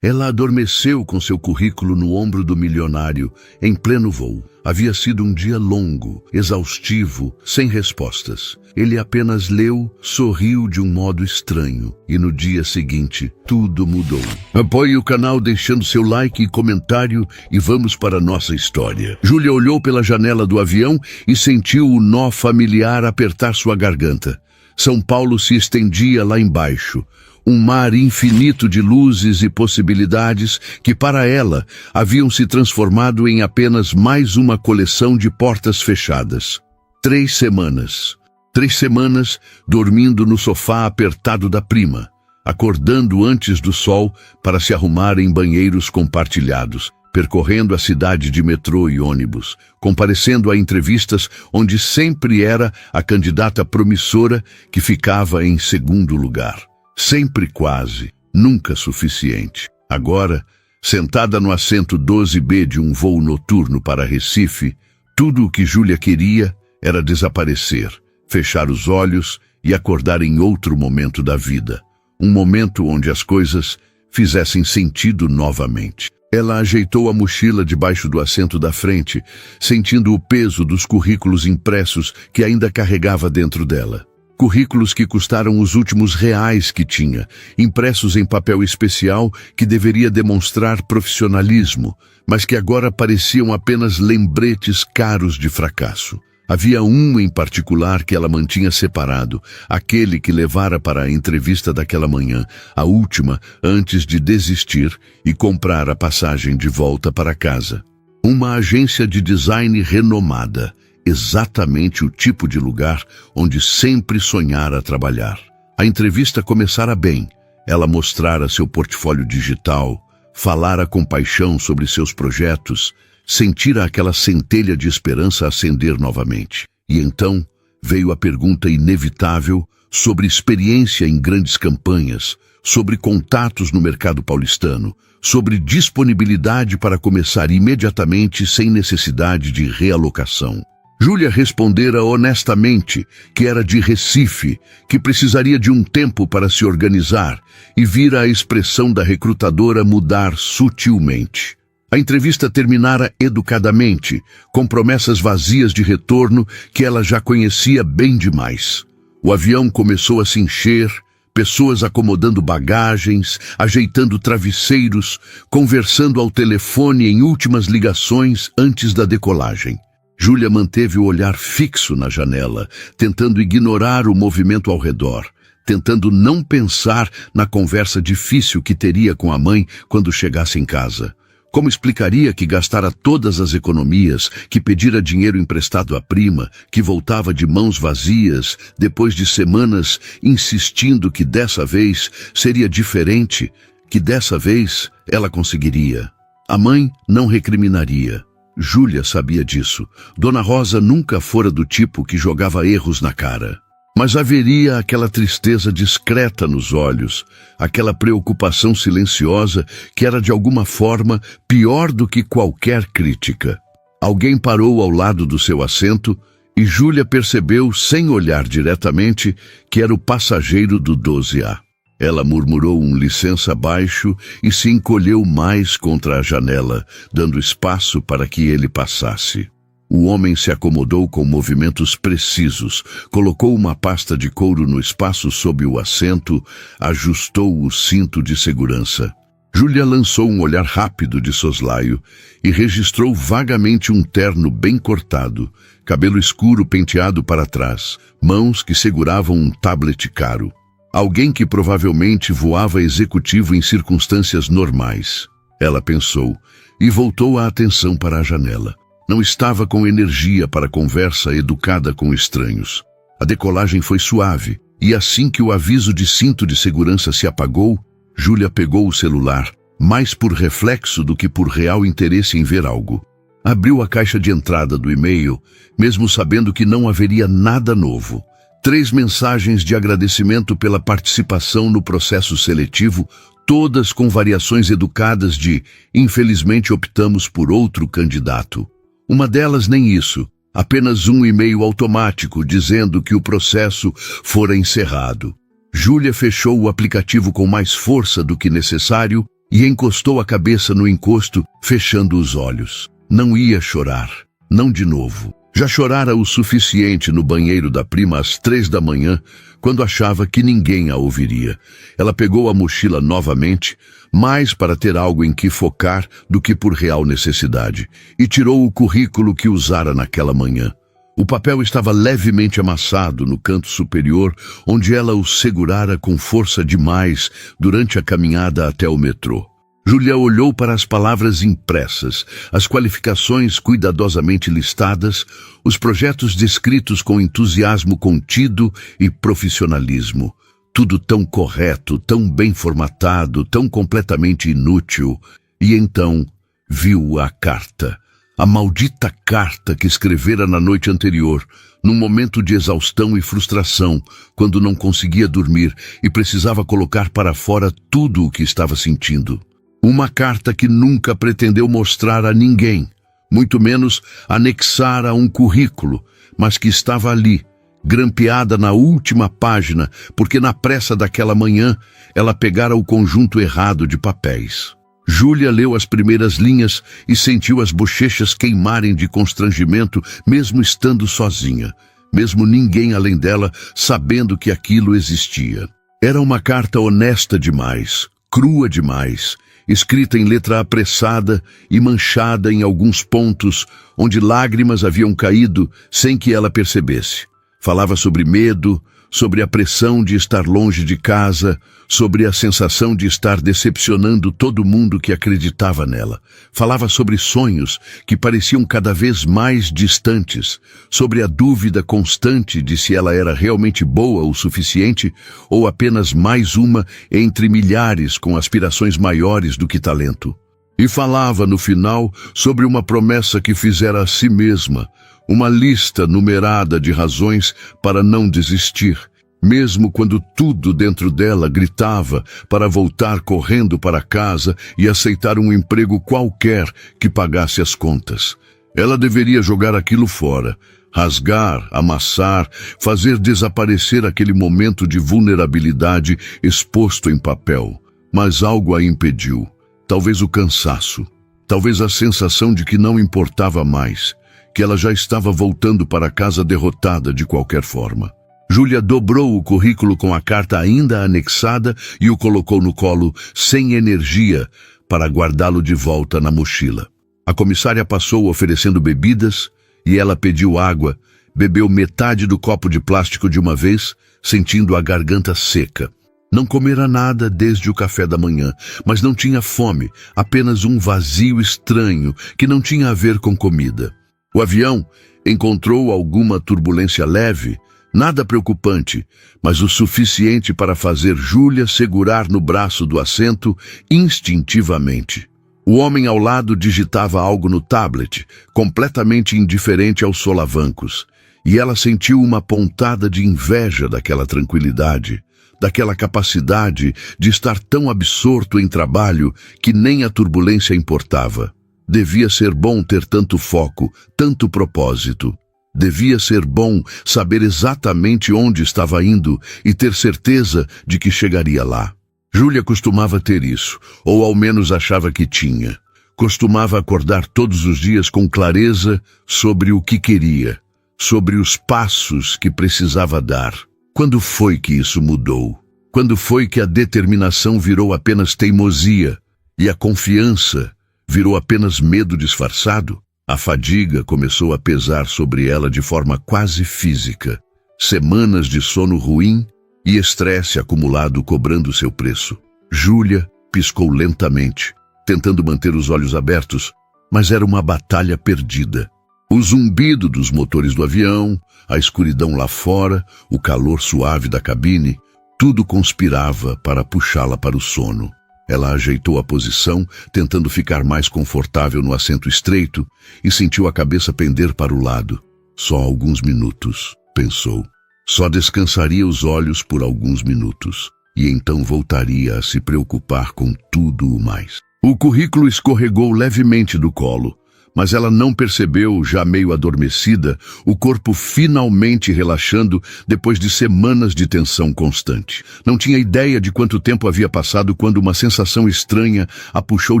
Ela adormeceu com seu currículo no ombro do milionário, em pleno voo. Havia sido um dia longo, exaustivo, sem respostas. Ele apenas leu, sorriu de um modo estranho, e no dia seguinte, tudo mudou. Apoie o canal deixando seu like e comentário e vamos para a nossa história. Júlia olhou pela janela do avião e sentiu o nó familiar apertar sua garganta. São Paulo se estendia lá embaixo. Um mar infinito de luzes e possibilidades que, para ela, haviam se transformado em apenas mais uma coleção de portas fechadas. 3 semanas. 3 semanas dormindo no sofá apertado da prima, acordando antes do sol para se arrumar em banheiros compartilhados, percorrendo a cidade de metrô e ônibus, comparecendo a entrevistas onde sempre era a candidata promissora que ficava em segundo lugar. Sempre quase, nunca suficiente. Agora, sentada no assento 12B de um voo noturno para Recife, tudo o que Júlia queria era desaparecer, fechar os olhos e acordar em outro momento da vida. Um momento onde as coisas fizessem sentido novamente. Ela ajeitou a mochila debaixo do assento da frente, sentindo o peso dos currículos impressos que ainda carregava dentro dela. Currículos que custaram os últimos reais que tinha, impressos em papel especial que deveria demonstrar profissionalismo, mas que agora pareciam apenas lembretes caros de fracasso. Havia um em particular que ela mantinha separado, aquele que levara para a entrevista daquela manhã, a última antes de desistir e comprar a passagem de volta para casa. Uma agência de design renomada. Exatamente o tipo de lugar onde sempre sonhara trabalhar. A entrevista começara bem. Ela mostrara seu portfólio digital, falara com paixão sobre seus projetos, sentira aquela centelha de esperança acender novamente. E então veio a pergunta inevitável sobre experiência em grandes campanhas, sobre contatos no mercado paulistano, sobre disponibilidade para começar imediatamente sem necessidade de realocação. Júlia respondera honestamente que era de Recife, que precisaria de um tempo para se organizar e vira a expressão da recrutadora mudar sutilmente. A entrevista terminara educadamente, com promessas vazias de retorno que ela já conhecia bem demais. O avião começou a se encher, pessoas acomodando bagagens, ajeitando travesseiros, conversando ao telefone em últimas ligações antes da decolagem. Júlia manteve o olhar fixo na janela, tentando ignorar o movimento ao redor, tentando não pensar na conversa difícil que teria com a mãe quando chegasse em casa. Como explicaria que gastara todas as economias, que pedira dinheiro emprestado à prima, que voltava de mãos vazias, depois de semanas insistindo que dessa vez seria diferente, que dessa vez ela conseguiria. A mãe não recriminaria. Júlia sabia disso. Dona Rosa nunca fora do tipo que jogava erros na cara. Mas haveria aquela tristeza discreta nos olhos, aquela preocupação silenciosa que era de alguma forma pior do que qualquer crítica. Alguém parou ao lado do seu assento e Júlia percebeu, sem olhar diretamente, que era o passageiro do 12A. Ela murmurou um licença baixo e se encolheu mais contra a janela, dando espaço para que ele passasse. O homem se acomodou com movimentos precisos, colocou uma pasta de couro no espaço sob o assento, ajustou o cinto de segurança. Júlia lançou um olhar rápido de soslaio e registrou vagamente um terno bem cortado, cabelo escuro penteado para trás, mãos que seguravam um tablet caro. Alguém que provavelmente voava executivo em circunstâncias normais. Ela pensou e voltou a atenção para a janela. Não estava com energia para conversa educada com estranhos. A decolagem foi suave, e assim que o aviso de cinto de segurança se apagou, Júlia pegou o celular, mais por reflexo do que por real interesse em ver algo. Abriu a caixa de entrada do e-mail, mesmo sabendo que não haveria nada novo. 3 mensagens de agradecimento pela participação no processo seletivo, todas com variações educadas de "infelizmente optamos por outro candidato". Uma delas nem isso, apenas um e-mail automático dizendo que o processo fora encerrado. Júlia fechou o aplicativo com mais força do que necessário e encostou a cabeça no encosto, fechando os olhos. Não ia chorar, não de novo. Já chorara o suficiente no banheiro da prima às 3 da manhã, quando achava que ninguém a ouviria. Ela pegou a mochila novamente, mais para ter algo em que focar do que por real necessidade, e tirou o currículo que usara naquela manhã. O papel estava levemente amassado no canto superior, onde ela o segurara com força demais durante a caminhada até o metrô. Júlia olhou para as palavras impressas, as qualificações cuidadosamente listadas, os projetos descritos com entusiasmo contido e profissionalismo. Tudo tão correto, tão bem formatado, tão completamente inútil. E então viu a carta. A maldita carta que escrevera na noite anterior, num momento de exaustão e frustração, quando não conseguia dormir e precisava colocar para fora tudo o que estava sentindo. Uma carta que nunca pretendeu mostrar a ninguém, muito menos anexar a um currículo, mas que estava ali, grampeada na última página, porque na pressa daquela manhã ela pegara o conjunto errado de papéis. Júlia leu as primeiras linhas e sentiu as bochechas queimarem de constrangimento, mesmo estando sozinha, mesmo ninguém além dela sabendo que aquilo existia. Era uma carta honesta demais, crua demais, escrita em letra apressada e manchada em alguns pontos onde lágrimas haviam caído sem que ela percebesse. Falava sobre medo, sobre a pressão de estar longe de casa, sobre a sensação de estar decepcionando todo mundo que acreditava nela. Falava sobre sonhos que pareciam cada vez mais distantes, sobre a dúvida constante de se ela era realmente boa o suficiente ou apenas mais uma entre milhares com aspirações maiores do que talento. E falava, no final, sobre uma promessa que fizera a si mesma, uma lista numerada de razões para não desistir, mesmo quando tudo dentro dela gritava para voltar correndo para casa e aceitar um emprego qualquer que pagasse as contas. Ela deveria jogar aquilo fora, rasgar, amassar, fazer desaparecer aquele momento de vulnerabilidade exposto em papel. Mas algo a impediu. Talvez o cansaço, talvez a sensação de que não importava mais, que ela já estava voltando para casa derrotada de qualquer forma. Júlia dobrou o currículo com a carta ainda anexada e o colocou no colo, sem energia, para guardá-lo de volta na mochila. A comissária passou oferecendo bebidas e ela pediu água, bebeu metade do copo de plástico de uma vez, sentindo a garganta seca. Não comera nada desde o café da manhã, mas não tinha fome, apenas um vazio estranho que não tinha a ver com comida. O avião encontrou alguma turbulência leve, nada preocupante, mas o suficiente para fazer Júlia segurar no braço do assento instintivamente. O homem ao lado digitava algo no tablet, completamente indiferente aos solavancos, e ela sentiu uma pontada de inveja daquela tranquilidade, daquela capacidade de estar tão absorto em trabalho que nem a turbulência importava. Devia ser bom ter tanto foco, tanto propósito. Devia ser bom saber exatamente onde estava indo e ter certeza de que chegaria lá. Júlia costumava ter isso, ou ao menos achava que tinha. Costumava acordar todos os dias com clareza sobre o que queria, sobre os passos que precisava dar. Quando foi que isso mudou? Quando foi que a determinação virou apenas teimosia e a confiança virou apenas medo disfarçado? A fadiga começou a pesar sobre ela de forma quase física. Semanas de sono ruim e estresse acumulado cobrando seu preço. Júlia piscou lentamente, tentando manter os olhos abertos, mas era uma batalha perdida. O zumbido dos motores do avião, a escuridão lá fora, o calor suave da cabine, tudo conspirava para puxá-la para o sono. Ela ajeitou a posição, tentando ficar mais confortável no assento estreito, e sentiu a cabeça pender para o lado. Só alguns minutos, pensou. Só descansaria os olhos por alguns minutos, e então voltaria a se preocupar com tudo o mais. O currículo escorregou levemente do colo, mas ela não percebeu, já meio adormecida, o corpo finalmente relaxando depois de semanas de tensão constante. Não tinha ideia de quanto tempo havia passado quando uma sensação estranha a puxou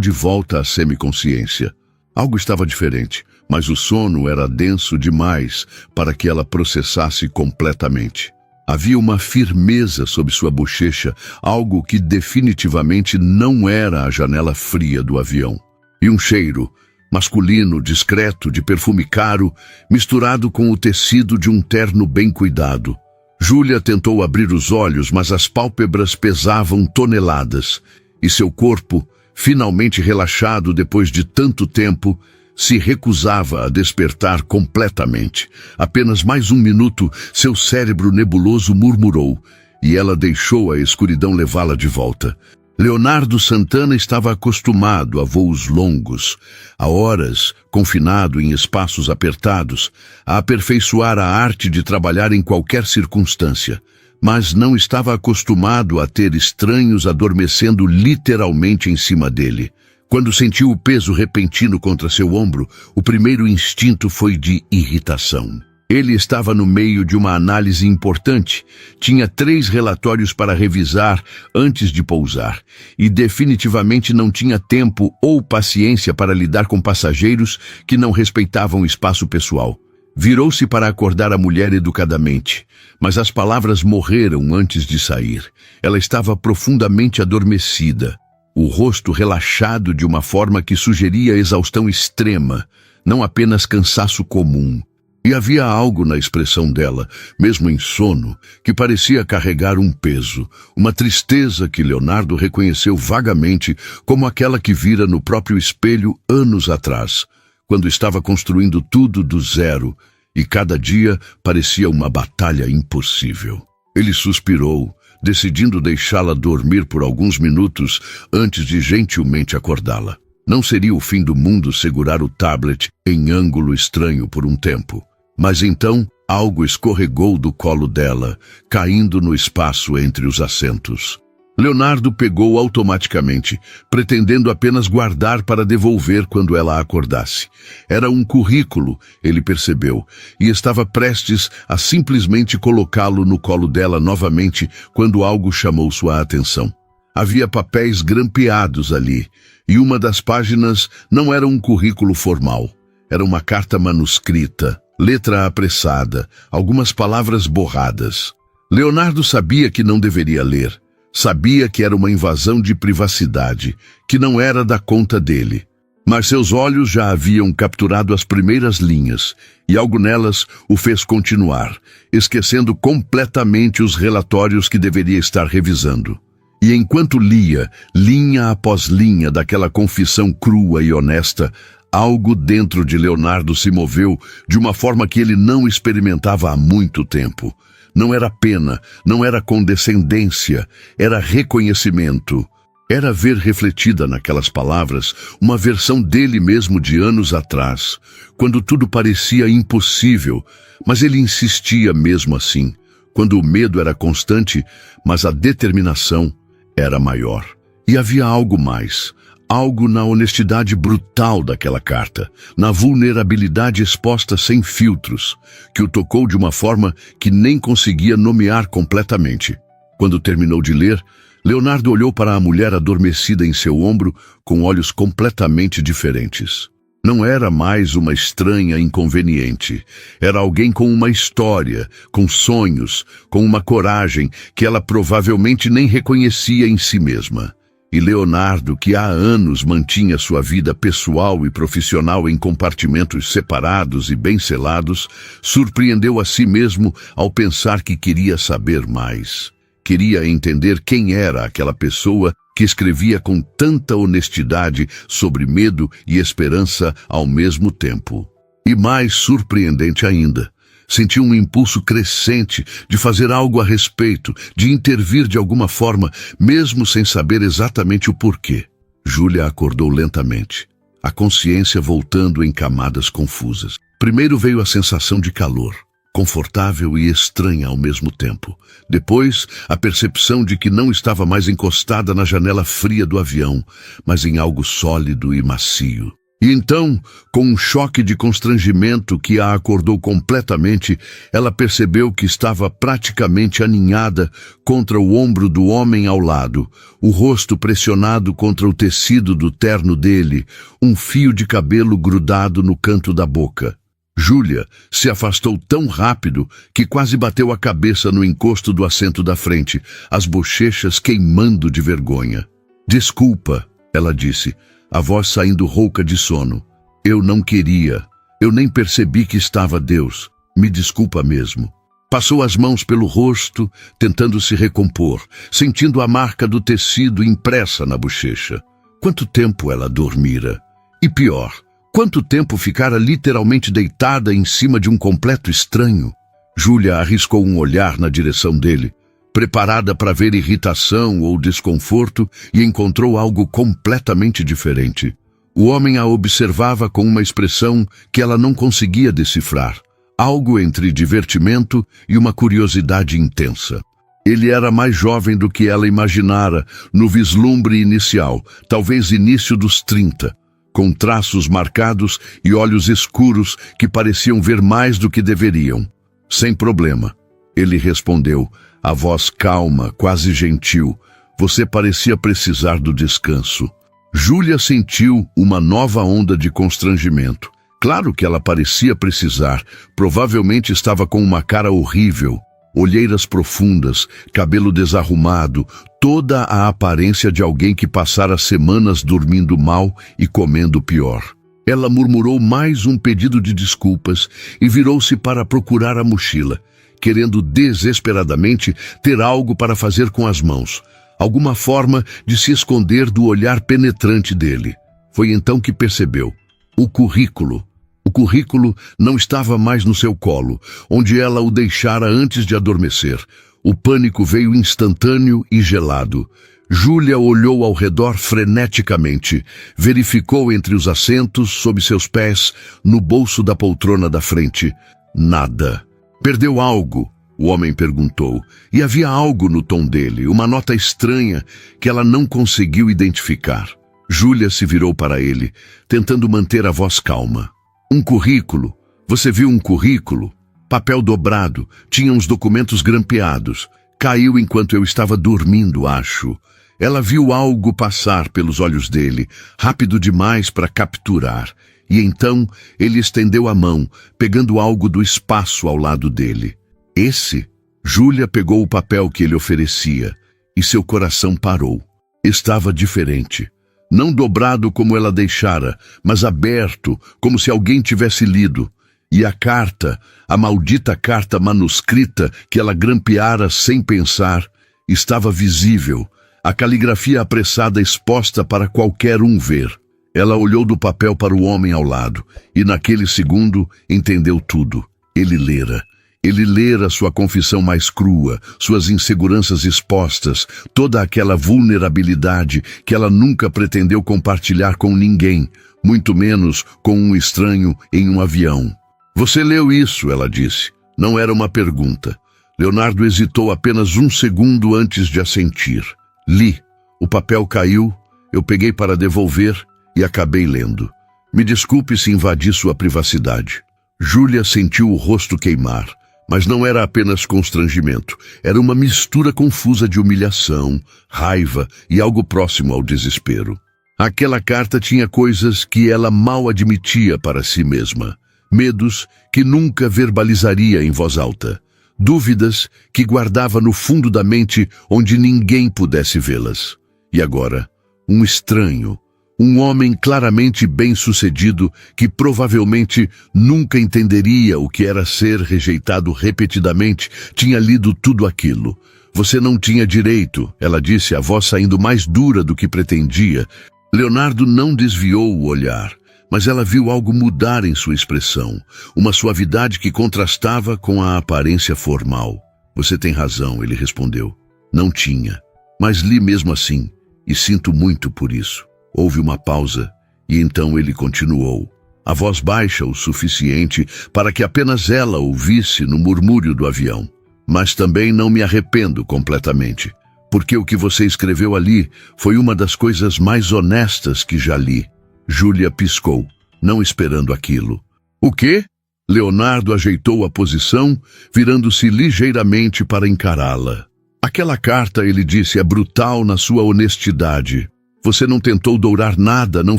de volta à semiconsciência. Algo estava diferente, mas o sono era denso demais para que ela processasse completamente. Havia uma firmeza sob sua bochecha, algo que definitivamente não era a janela fria do avião. E um cheiro, masculino, discreto, de perfume caro, misturado com o tecido de um terno bem cuidado. Júlia tentou abrir os olhos, mas as pálpebras pesavam toneladas, e seu corpo, finalmente relaxado depois de tanto tempo, se recusava a despertar completamente. Apenas mais um minuto, seu cérebro nebuloso murmurou, e ela deixou a escuridão levá-la de volta. Leonardo Santana estava acostumado a voos longos, a horas, confinado em espaços apertados, a aperfeiçoar a arte de trabalhar em qualquer circunstância, mas não estava acostumado a ter estranhos adormecendo literalmente em cima dele. Quando sentiu o peso repentino contra seu ombro, o primeiro instinto foi de irritação. Ele estava no meio de uma análise importante, tinha 3 relatórios para revisar antes de pousar, e definitivamente não tinha tempo ou paciência para lidar com passageiros que não respeitavam o espaço pessoal. Virou-se para acordar a mulher educadamente, mas as palavras morreram antes de sair. Ela estava profundamente adormecida, o rosto relaxado de uma forma que sugeria exaustão extrema, não apenas cansaço comum. E havia algo na expressão dela, mesmo em sono, que parecia carregar um peso, uma tristeza que Leonardo reconheceu vagamente como aquela que vira no próprio espelho anos atrás, quando estava construindo tudo do zero, e cada dia parecia uma batalha impossível. Ele suspirou, decidindo deixá-la dormir por alguns minutos antes de gentilmente acordá-la. Não seria o fim do mundo segurar o tablet em ângulo estranho por um tempo. Mas então, algo escorregou do colo dela, caindo no espaço entre os assentos. Leonardo pegou automaticamente, pretendendo apenas guardar para devolver quando ela acordasse. Era um currículo, ele percebeu, e estava prestes a simplesmente colocá-lo no colo dela novamente quando algo chamou sua atenção. Havia papéis grampeados ali, e uma das páginas não era um currículo formal. Era uma carta manuscrita, letra apressada, algumas palavras borradas. Leonardo sabia que não deveria ler. Sabia que era uma invasão de privacidade, que não era da conta dele. Mas seus olhos já haviam capturado as primeiras linhas, e algo nelas o fez continuar, esquecendo completamente os relatórios que deveria estar revisando. E enquanto lia, linha após linha daquela confissão crua e honesta, algo dentro de Leonardo se moveu de uma forma que ele não experimentava há muito tempo. Não era pena, não era condescendência, era reconhecimento. Era ver refletida naquelas palavras uma versão dele mesmo de anos atrás, quando tudo parecia impossível, mas ele insistia mesmo assim, quando o medo era constante, mas a determinação era maior. E havia algo mais. Algo na honestidade brutal daquela carta, na vulnerabilidade exposta sem filtros, que o tocou de uma forma que nem conseguia nomear completamente. Quando terminou de ler, Leonardo olhou para a mulher adormecida em seu ombro com olhos completamente diferentes. Não era mais uma estranha inconveniente. Era alguém com uma história, com sonhos, com uma coragem que ela provavelmente nem reconhecia em si mesma. E Leonardo, que há anos mantinha sua vida pessoal e profissional em compartimentos separados e bem selados, surpreendeu a si mesmo ao pensar que queria saber mais. Queria entender quem era aquela pessoa que escrevia com tanta honestidade sobre medo e esperança ao mesmo tempo. E mais surpreendente ainda, sentiu um impulso crescente de fazer algo a respeito, de intervir de alguma forma, mesmo sem saber exatamente o porquê. Júlia acordou lentamente, a consciência voltando em camadas confusas. Primeiro veio a sensação de calor, confortável e estranha ao mesmo tempo. Depois, a percepção de que não estava mais encostada na janela fria do avião, mas em algo sólido e macio. E então, com um choque de constrangimento que a acordou completamente, ela percebeu que estava praticamente aninhada contra o ombro do homem ao lado, o rosto pressionado contra o tecido do terno dele, um fio de cabelo grudado no canto da boca. Júlia se afastou tão rápido que quase bateu a cabeça no encosto do assento da frente, as bochechas queimando de vergonha. "Desculpa", ela disse, a voz saindo rouca de sono. "Eu não queria. Eu nem percebi que estava Deus. Me desculpa mesmo." Passou as mãos pelo rosto, tentando se recompor, sentindo a marca do tecido impressa na bochecha. Quanto tempo ela dormira? E pior, quanto tempo ficara literalmente deitada em cima de um completo estranho? Júlia arriscou um olhar na direção dele, preparada para ver irritação ou desconforto, e encontrou algo completamente diferente. O homem a observava com uma expressão que ela não conseguia decifrar, algo entre divertimento e uma curiosidade intensa. Ele era mais jovem do que ela imaginara no vislumbre inicial, talvez início dos 30, com traços marcados e olhos escuros que pareciam ver mais do que deveriam. "Sem problema", ele respondeu, a voz calma, quase gentil. "Você parecia precisar do descanso." Júlia sentiu uma nova onda de constrangimento. Claro que ela parecia precisar. Provavelmente estava com uma cara horrível, olheiras profundas, cabelo desarrumado, toda a aparência de alguém que passara semanas dormindo mal e comendo pior. Ela murmurou mais um pedido de desculpas e virou-se para procurar a mochila, querendo desesperadamente ter algo para fazer com as mãos, alguma forma de se esconder do olhar penetrante dele. Foi então que percebeu. O currículo. O currículo não estava mais no seu colo, onde ela o deixara antes de adormecer. O pânico veio instantâneo e gelado. Júlia olhou ao redor freneticamente, verificou entre os assentos, sob seus pés, no bolso da poltrona da frente. Nada. "Perdeu algo?" o homem perguntou, e havia algo no tom dele, uma nota estranha que ela não conseguiu identificar. Júlia se virou para ele, tentando manter a voz calma. "Um currículo? Você viu um currículo? Papel dobrado, tinha uns documentos grampeados. Caiu enquanto eu estava dormindo, acho." Ela viu algo passar pelos olhos dele, rápido demais para capturar, e então ele estendeu a mão, pegando algo do espaço ao lado dele. "Esse?" Júlia pegou o papel que ele oferecia, e seu coração parou. Estava diferente. Não dobrado como ela deixara, mas aberto, como se alguém tivesse lido. E a carta, a maldita carta manuscrita que ela grampeara sem pensar, estava visível, a caligrafia apressada exposta para qualquer um ver. Ela olhou do papel para o homem ao lado, e naquele segundo entendeu tudo. Ele lera. Ele lera sua confissão mais crua, suas inseguranças expostas, toda aquela vulnerabilidade que ela nunca pretendeu compartilhar com ninguém, muito menos com um estranho em um avião. "Você leu isso?" ela disse. Não era uma pergunta. Leonardo hesitou apenas um segundo antes de assentir. "Li." O papel caiu, eu peguei para devolver e acabei lendo. "Me desculpe se invadi sua privacidade." Júlia sentiu o rosto queimar, mas não era apenas constrangimento. Era uma mistura confusa de humilhação, raiva e algo próximo ao desespero. Aquela carta tinha coisas que ela mal admitia para si mesma. Medos que nunca verbalizaria em voz alta. Dúvidas que guardava no fundo da mente onde ninguém pudesse vê-las. E agora, um estranho, um homem claramente bem-sucedido que provavelmente nunca entenderia o que era ser rejeitado repetidamente, tinha lido tudo aquilo. "Você não tinha direito", ela disse, a voz saindo mais dura do que pretendia. Leonardo não desviou o olhar, mas ela viu algo mudar em sua expressão, uma suavidade que contrastava com a aparência formal. "Você tem razão", ele respondeu. "Não tinha, mas li mesmo assim, e sinto muito por isso." Houve uma pausa, e então ele continuou, a voz baixa o suficiente para que apenas ela ouvisse no murmúrio do avião. "Mas também não me arrependo completamente, porque o que você escreveu ali foi uma das coisas mais honestas que já li." Júlia piscou, não esperando aquilo. O quê? Leonardo ajeitou a posição, virando-se ligeiramente para encará-la. Aquela carta, ele disse, é brutal na sua honestidade. Você não tentou dourar nada, não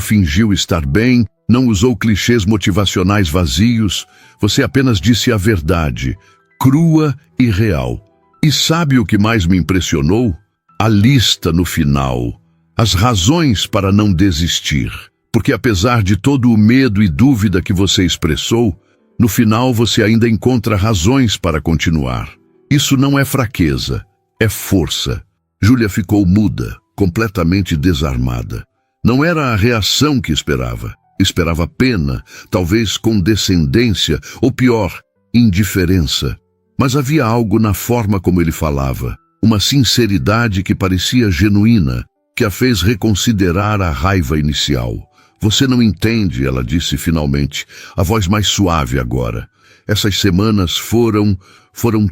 fingiu estar bem, não usou clichês motivacionais vazios. Você apenas disse a verdade, crua e real. E sabe o que mais me impressionou? A lista no final. As razões para não desistir. Porque apesar de todo o medo e dúvida que você expressou, no final você ainda encontra razões para continuar. Isso não é fraqueza, é força. Júlia ficou muda, completamente desarmada. Não era a reação que esperava. Esperava pena, talvez condescendência, ou pior, indiferença. Mas havia algo na forma como ele falava, uma sinceridade que parecia genuína, que a fez reconsiderar a raiva inicial. Você não entende, ela disse finalmente, a voz mais suave agora. Essas semanas foram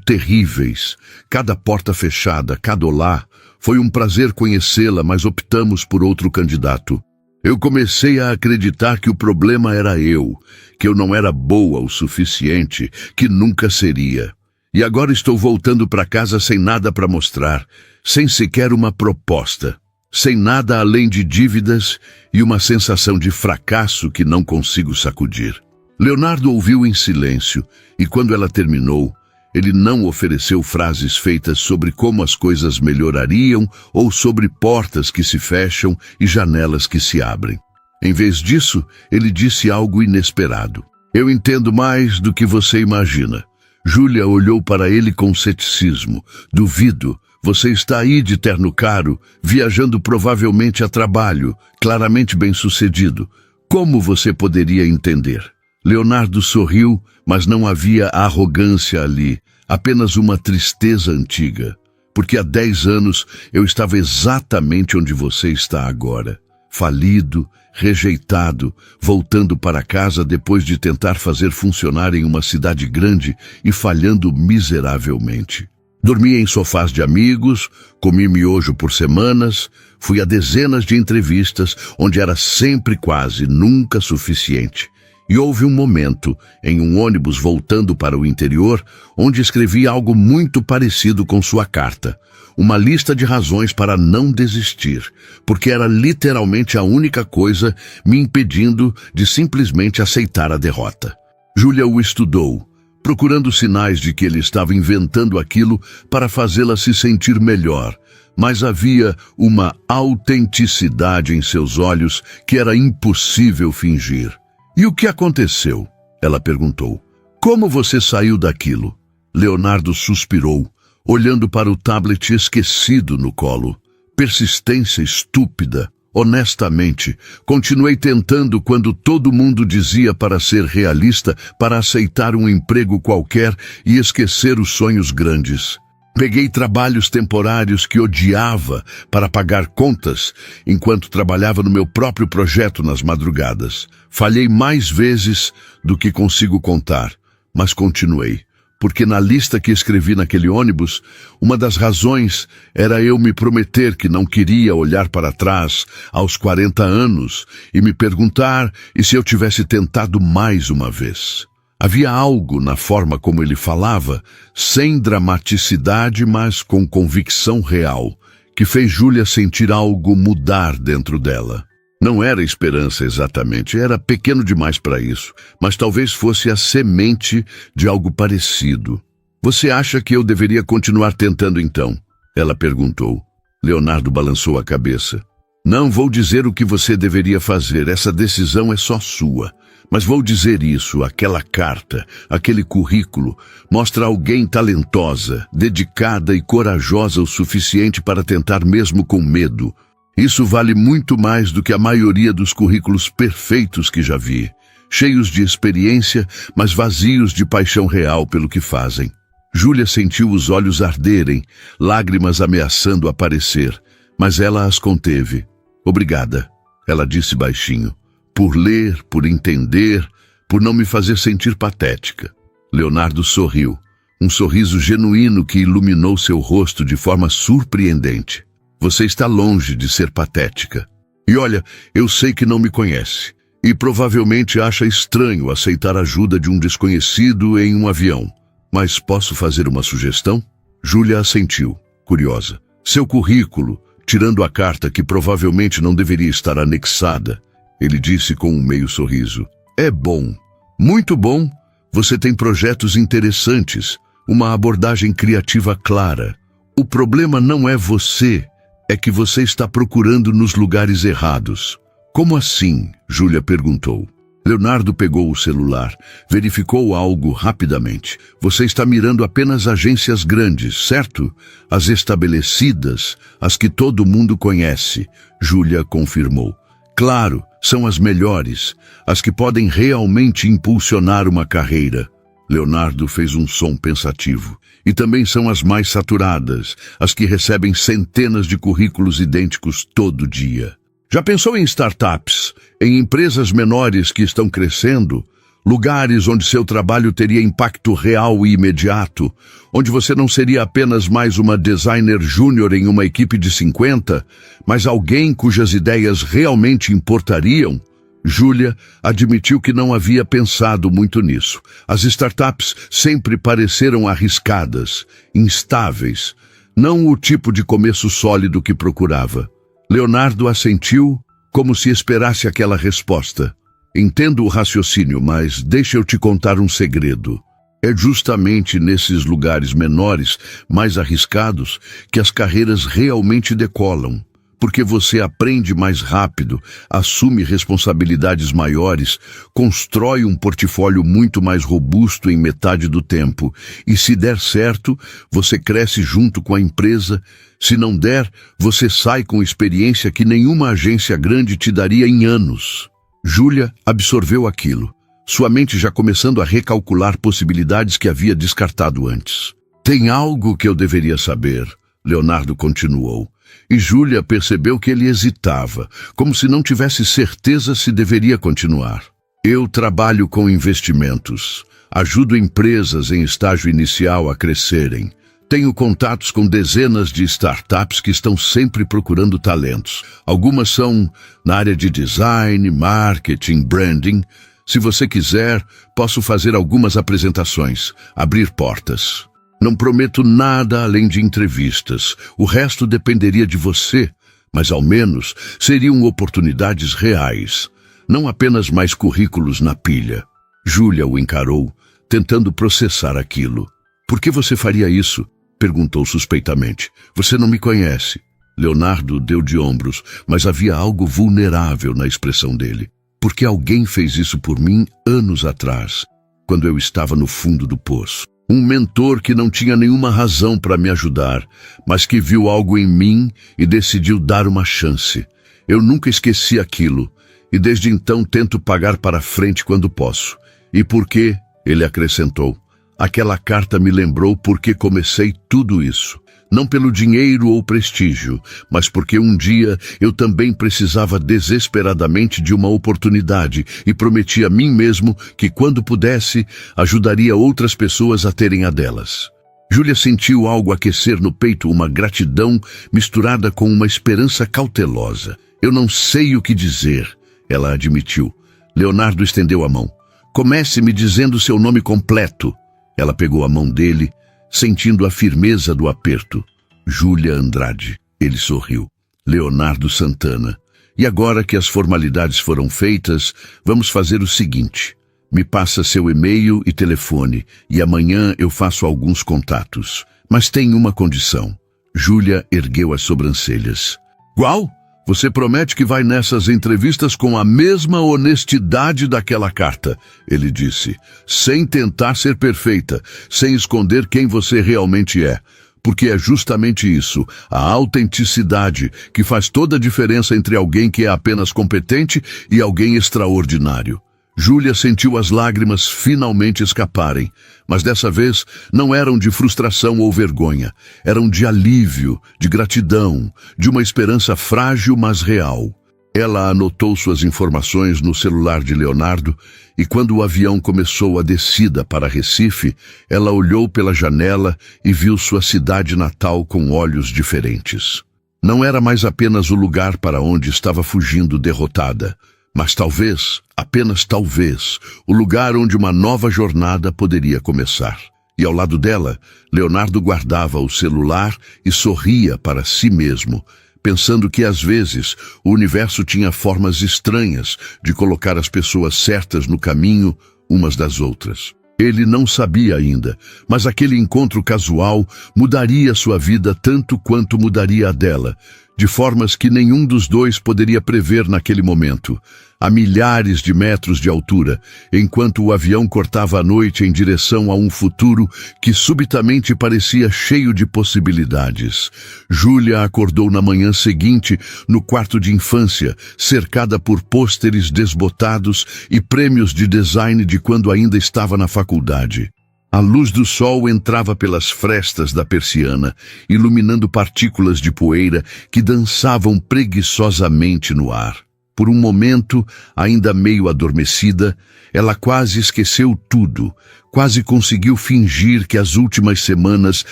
terríveis. Cada porta fechada, cada olá. Foi um prazer conhecê-la, mas optamos por outro candidato. Eu comecei a acreditar que o problema era eu, que eu não era boa o suficiente, que nunca seria. E agora estou voltando para casa sem nada para mostrar, sem sequer uma proposta. Sem nada além de dívidas e uma sensação de fracasso que não consigo sacudir. Leonardo ouviu em silêncio e quando ela terminou, ele não ofereceu frases feitas sobre como as coisas melhorariam ou sobre portas que se fecham e janelas que se abrem. Em vez disso, ele disse algo inesperado. Eu entendo mais do que você imagina. Júlia olhou para ele com ceticismo. Duvido. Você está aí de terno caro, viajando provavelmente a trabalho, claramente bem-sucedido. Como você poderia entender? Leonardo sorriu, mas não havia arrogância ali, apenas uma tristeza antiga. Porque há 10 anos eu estava exatamente onde você está agora. Falido, rejeitado, voltando para casa depois de tentar fazer funcionar em uma cidade grande e falhando miseravelmente. Dormi em sofás de amigos, comi miojo por semanas, fui a dezenas de entrevistas onde era sempre quase, nunca suficiente. E houve um momento, em um ônibus voltando para o interior, onde escrevi algo muito parecido com sua carta. Uma lista de razões para não desistir, porque era literalmente a única coisa me impedindo de simplesmente aceitar a derrota. Júlia o estudou, procurando sinais de que ele estava inventando aquilo para fazê-la se sentir melhor, mas havia uma autenticidade em seus olhos que era impossível fingir. E o que aconteceu? Ela perguntou. Como você saiu daquilo? Leonardo suspirou, olhando para o tablet esquecido no colo. Persistência estúpida. Honestamente, continuei tentando quando todo mundo dizia para ser realista, para aceitar um emprego qualquer e esquecer os sonhos grandes. Peguei trabalhos temporários que odiava para pagar contas, enquanto trabalhava no meu próprio projeto nas madrugadas. Falhei mais vezes do que consigo contar, mas continuei. Porque na lista que escrevi naquele ônibus, uma das razões era eu me prometer que não queria olhar para trás aos 40 anos e me perguntar e se eu tivesse tentado mais uma vez. Havia algo na forma como ele falava, sem dramaticidade, mas com convicção real, que fez Júlia sentir algo mudar dentro dela. Não era esperança exatamente, era pequeno demais para isso, mas talvez fosse a semente de algo parecido. Você acha que eu deveria continuar tentando então? Ela perguntou. Leonardo balançou a cabeça. Não vou dizer o que você deveria fazer, essa decisão é só sua. Mas vou dizer isso, aquela carta, aquele currículo, mostra alguém talentosa, dedicada e corajosa o suficiente para tentar mesmo com medo. Isso vale muito mais do que a maioria dos currículos perfeitos que já vi, cheios de experiência, mas vazios de paixão real pelo que fazem. Júlia sentiu os olhos arderem, lágrimas ameaçando aparecer, mas ela as conteve. Obrigada, ela disse baixinho, por ler, por entender, por não me fazer sentir patética. Leonardo sorriu, um sorriso genuíno que iluminou seu rosto de forma surpreendente. Você está longe de ser patética. E olha, eu sei que não me conhece. E provavelmente acha estranho aceitar a ajuda de um desconhecido em um avião. Mas posso fazer uma sugestão? Júlia assentiu, curiosa. Seu currículo, tirando a carta que provavelmente não deveria estar anexada, ele disse com um meio sorriso. É bom. Muito bom. Você tem projetos interessantes, uma abordagem criativa clara. O problema não é você, é que você está procurando nos lugares errados. Como assim? Júlia perguntou. Leonardo pegou o celular, verificou algo rapidamente. Você está mirando apenas agências grandes, certo? As estabelecidas, as que todo mundo conhece. Júlia confirmou. Claro, são as melhores, as que podem realmente impulsionar uma carreira. Leonardo fez um som pensativo. E também são as mais saturadas, as que recebem centenas de currículos idênticos todo dia. Já pensou em startups, em empresas menores que estão crescendo, lugares onde seu trabalho teria impacto real e imediato, onde você não seria apenas mais uma designer júnior em uma equipe de 50, mas alguém cujas ideias realmente importariam? Júlia admitiu que não havia pensado muito nisso. As startups sempre pareceram arriscadas, instáveis, não o tipo de começo sólido que procurava. Leonardo assentiu, como se esperasse aquela resposta. Entendo o raciocínio, mas deixa eu te contar um segredo. É justamente nesses lugares menores, mais arriscados, que as carreiras realmente decolam. Porque você aprende mais rápido, assume responsabilidades maiores, constrói um portfólio muito mais robusto em metade do tempo. E se der certo, você cresce junto com a empresa. Se não der, você sai com experiência que nenhuma agência grande te daria em anos. Júlia absorveu aquilo, sua mente já começando a recalcular possibilidades que havia descartado antes. Tem algo que eu deveria saber, Leonardo continuou. E Júlia percebeu que ele hesitava, como se não tivesse certeza se deveria continuar. Eu trabalho com investimentos. Ajudo empresas em estágio inicial a crescerem. Tenho contatos com dezenas de startups que estão sempre procurando talentos. Algumas são na área de design, marketing, branding. Se você quiser, posso fazer algumas apresentações, abrir portas. Não prometo nada além de entrevistas. O resto dependeria de você, mas ao menos seriam oportunidades reais, não apenas mais currículos na pilha. Júlia o encarou, tentando processar aquilo. Por que você faria isso? Perguntou suspeitamente. Você não me conhece. Leonardo deu de ombros, mas havia algo vulnerável na expressão dele. Porque alguém fez isso por mim anos atrás, quando eu estava no fundo do poço. Um mentor que não tinha nenhuma razão para me ajudar, mas que viu algo em mim e decidiu dar uma chance. Eu nunca esqueci aquilo, e desde então tento pagar para frente quando posso. E por quê? Ele acrescentou. Aquela carta me lembrou por que comecei tudo isso. Não pelo dinheiro ou prestígio, mas porque um dia eu também precisava desesperadamente de uma oportunidade e prometi a mim mesmo que, quando pudesse, ajudaria outras pessoas a terem a delas. Júlia sentiu algo aquecer no peito, uma gratidão misturada com uma esperança cautelosa. Eu não sei o que dizer, ela admitiu. Leonardo estendeu a mão. Comece me dizendo seu nome completo. Ela pegou a mão dele, sentindo a firmeza do aperto. Júlia Andrade. Ele sorriu. Leonardo Santana. E agora que as formalidades foram feitas, vamos fazer o seguinte. Me passa seu e-mail e telefone, e amanhã eu faço alguns contatos. Mas tem uma condição. Júlia ergueu as sobrancelhas. Qual? Você promete que vai nessas entrevistas com a mesma honestidade daquela carta, ele disse, sem tentar ser perfeita, sem esconder quem você realmente é. Porque é justamente isso, a autenticidade, que faz toda a diferença entre alguém que é apenas competente e alguém extraordinário. Júlia sentiu as lágrimas finalmente escaparem, mas dessa vez não eram de frustração ou vergonha, eram de alívio, de gratidão, de uma esperança frágil mas real. Ela anotou suas informações no celular de Leonardo e quando o avião começou a descida para Recife, ela olhou pela janela e viu sua cidade natal com olhos diferentes. Não era mais apenas o lugar para onde estava fugindo derrotada, mas talvez, apenas talvez, o lugar onde uma nova jornada poderia começar. E ao lado dela, Leonardo guardava o celular e sorria para si mesmo, pensando que às vezes o universo tinha formas estranhas de colocar as pessoas certas no caminho umas das outras. Ele não sabia ainda, mas aquele encontro casual mudaria sua vida tanto quanto mudaria a dela, de formas que nenhum dos dois poderia prever naquele momento, a milhares de metros de altura, enquanto o avião cortava a noite em direção a um futuro que subitamente parecia cheio de possibilidades. Júlia acordou na manhã seguinte no quarto de infância, cercada por pôsteres desbotados e prêmios de design de quando ainda estava na faculdade. A luz do sol entrava pelas frestas da persiana, iluminando partículas de poeira que dançavam preguiçosamente no ar. Por um momento, ainda meio adormecida, ela quase esqueceu tudo, quase conseguiu fingir que as últimas semanas